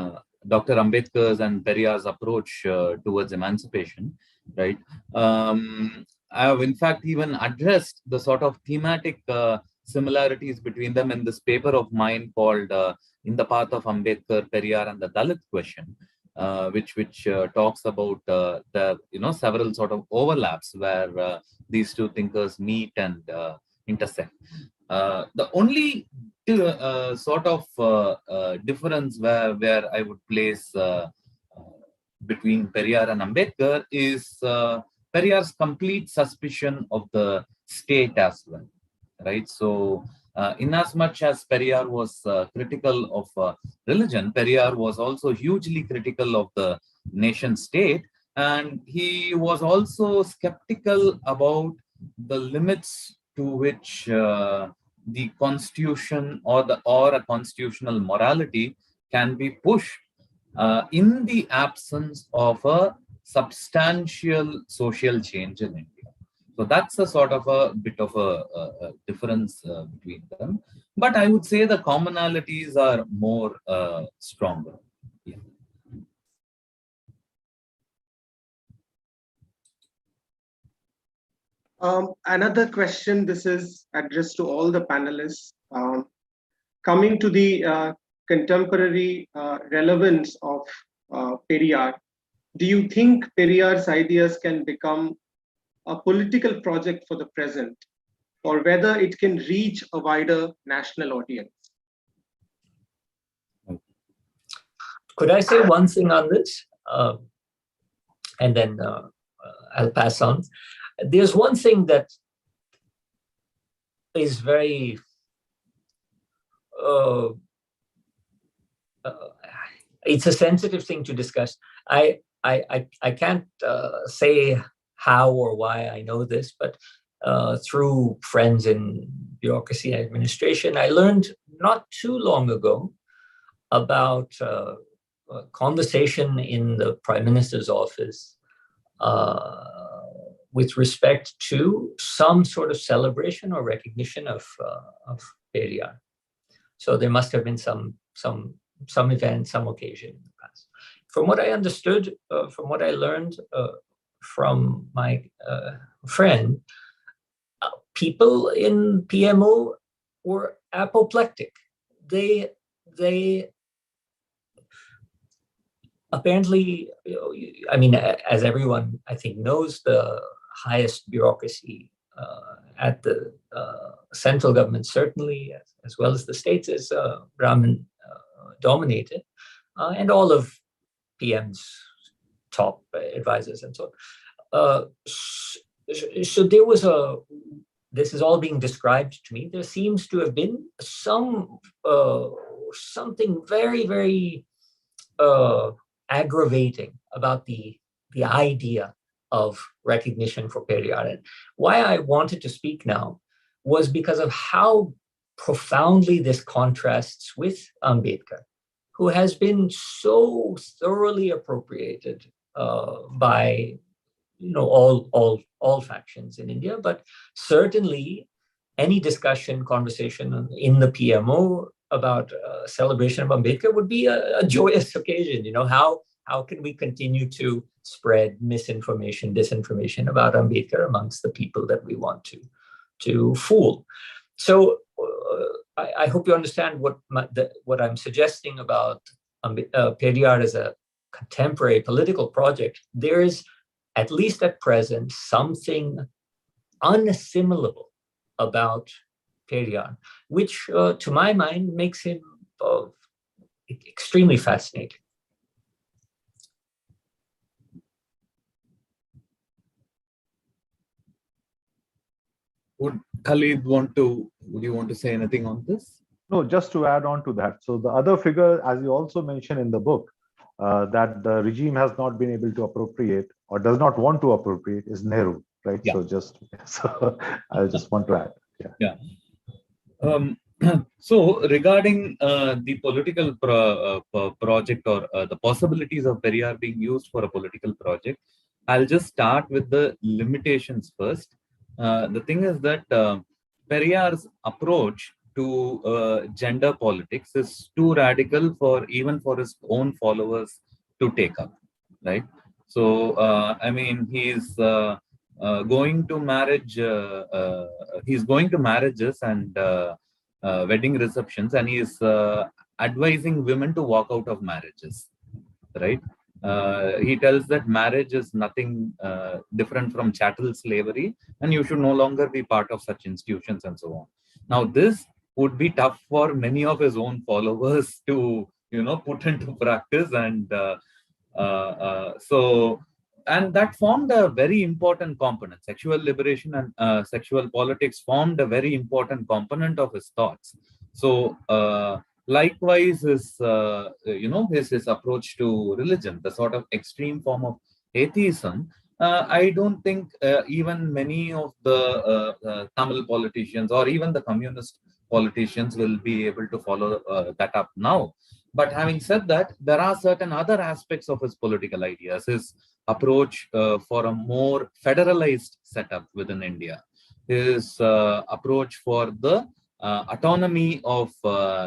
Speaker 2: Dr. Ambedkar's and Periyar's approach towards emancipation, right? I have in fact even addressed the sort of thematic similarities between them in this paper of mine called In the Path of Ambedkar, Periyar and the Dalit Question, which talks about the several sort of overlaps where these two thinkers meet and intersect. The only sort of difference where I would place between Periyar and Ambedkar is Periyar's complete suspicion of the state as well, right? So in as much as Periyar was critical of religion, Periyar was also hugely critical of the nation state, And he was also skeptical about the limits to which the constitution or a constitutional morality can be pushed in the absence of a substantial social change in India. So that's a sort of a bit of a difference between them. But I would say the commonalities are more stronger. Yeah.
Speaker 1: Another question, this is addressed to all the panelists. Coming to the contemporary relevance of Periyar, do you think Periyar's ideas can become a political project for the present, or whether it can reach a wider national audience?
Speaker 3: Could I say one thing on this? And then I'll pass on. There's one thing that is very it's a sensitive thing to discuss. I can't say how or why I know this, but through friends in bureaucracy and administration, I learned not too long ago about a conversation in the Prime Minister's office with respect to some sort of celebration or recognition of Periyar. So there must have been some event, some occasion in the past. From what I understood, from what I learned from my friend, people in PMO were apoplectic. They apparently, I mean, as everyone I think knows, the highest bureaucracy at the central government, certainly, as well as the states, is Brahmin dominated, and all of PM's top advisors and so on. So there was this is all being described to me. There seems to have been something very, very aggravating about the idea of recognition for Periyar. And why I wanted to speak now was because of how profoundly this contrasts with Ambedkar, who has been so thoroughly appropriated by all factions in India, but certainly any discussion, conversation in the PMO about celebration of Ambedkar would be a joyous occasion. How can we continue to spread misinformation, disinformation about Ambedkar amongst the people that we want to fool? So I hope you understand what I'm suggesting about Periyar as a contemporary political project. There is, at least at present, something unassimilable about Periyar, which to my mind makes him extremely fascinating.
Speaker 2: Would Khalid would you want to say anything on this?
Speaker 4: No, just to add on to that. So the other figure, as you also mentioned in the book, that the regime has not been able to appropriate or does not want to appropriate is Nehru, right?
Speaker 2: Yeah.
Speaker 4: So I just want to add.
Speaker 2: Yeah. So regarding the political project or the possibilities of Periyar being used for a political project, I'll just start with the limitations first. The thing is that Periyar's approach to gender politics is too radical even for his own followers to take up, right? So, I mean, he's going to marriages and wedding receptions, and he's advising women to walk out of marriages, right? He tells that marriage is nothing different from chattel slavery, and you should no longer be part of such institutions and so on. Now, this would be tough for many of his own followers to, put into practice, and and that formed a very important component. Sexual liberation and sexual politics formed a very important component of his thoughts. So, likewise, his approach to religion, the sort of extreme form of atheism, I don't think even many of the Tamil politicians or even the communist politicians will be able to follow that up now. But having said that, there are certain other aspects of his political ideas, his approach for a more federalized setup within India, his approach for the autonomy of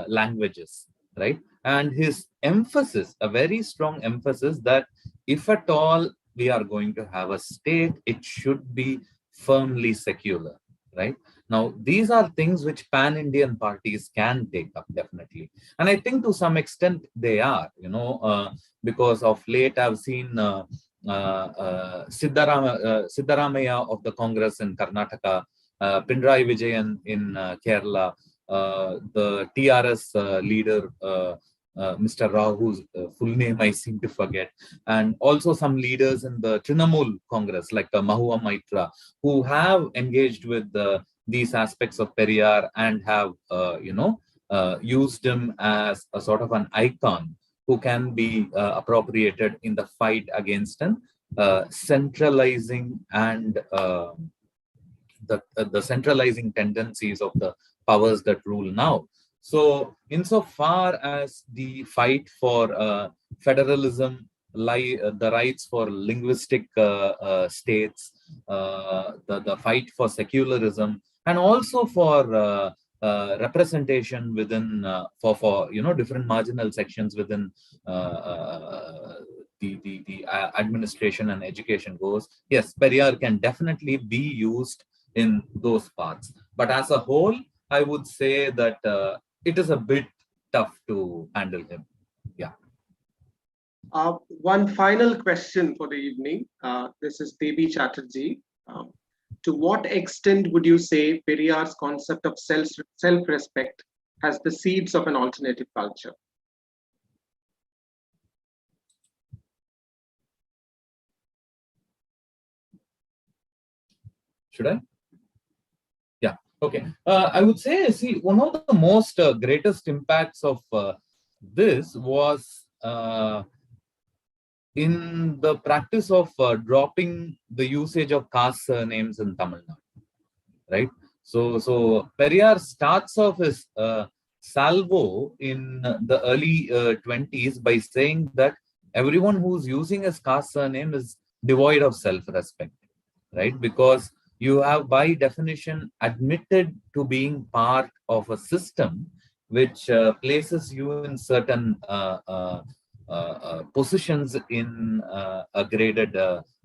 Speaker 2: languages, right? And his emphasis, a very strong emphasis that if at all we are going to have a state, it should be firmly secular, right? Now, these are things which pan-Indian parties can take up, definitely. And I think to some extent they are, because of late I've seen Siddaramaiah of the Congress in Karnataka, Pinarayi Vijayan in Kerala, the TRS leader, Mr. Rao, whose full name I seem to forget, and also some leaders in the Trinamool Congress, like Mahua Maitra, who have engaged with these aspects of Periyar and have, used him as a sort of an icon who can be appropriated in the fight against an centralizing and the centralizing tendencies of the powers that rule now. So, insofar as the fight for federalism, the rights for linguistic states, the fight for secularism, and also for representation within for different marginal sections within the administration and education goes, yes, Periyar can definitely be used in those parts. But as a whole, I would say that it is a bit tough to handle him. Yeah.
Speaker 1: One final question for the evening. This is Devi Chatterjee. To what extent would you say Periyar's concept of self-respect has the seeds of an alternative culture?
Speaker 2: Should I? Yeah. Okay. I would say, see, one of the most greatest impacts of this was in the practice of dropping the usage of caste surnames in Tamil Nadu, right? So Periyar starts off his salvo in the early 20s by saying that everyone who's using his caste surname is devoid of self-respect, right? Because you have by definition admitted to being part of a system which places you in certain positions in a graded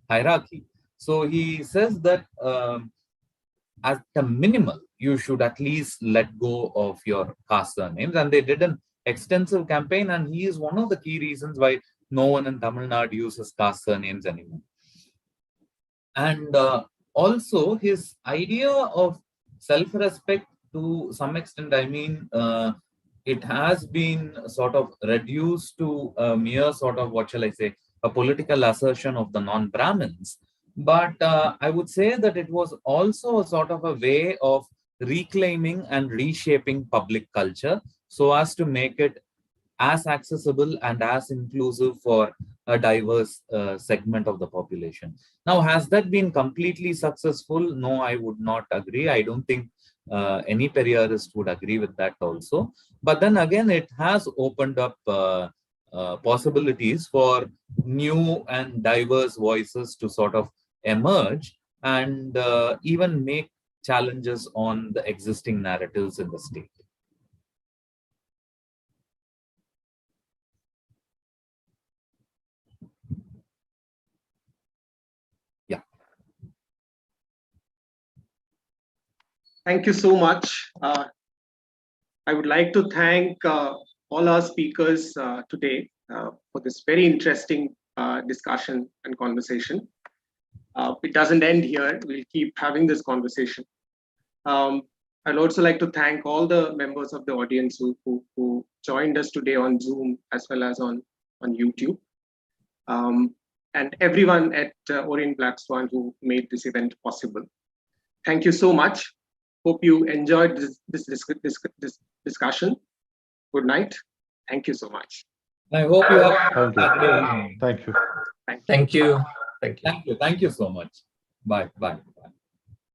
Speaker 2: hierarchy. So he says that at the minimal, you should at least let go of your caste surnames. And they did an extensive campaign, and he is one of the key reasons why no one in Tamil Nadu uses caste surnames anymore. And also his idea of self-respect, to some extent, I mean, it has been sort of reduced to a mere sort of, what shall I say, a political assertion of the non-Brahmins. But I would say that it was also a sort of a way of reclaiming and reshaping public culture so as to make it as accessible and as inclusive for a diverse segment of the population. Now, has that been completely successful? No, I would not agree. I don't think any Periyarist would agree with that also. But then again, it has opened up possibilities for new and diverse voices to sort of emerge and even make challenges on the existing narratives in the state.
Speaker 1: Thank you so much. I would like to thank all our speakers today for this very interesting discussion and conversation. It doesn't end here. We'll keep having this conversation. I'd also like to thank all the members of the audience who joined us today on Zoom as well as on YouTube. And everyone at Orient Black Swan who made this event possible. Thank you so much. Hope you enjoyed this discussion. Good night. Thank you so much.
Speaker 2: I hope you have.
Speaker 4: Thank you. Thank you.
Speaker 3: Thank you. Thank you.
Speaker 2: Thank you. Thank you so much. Bye. Bye. Bye.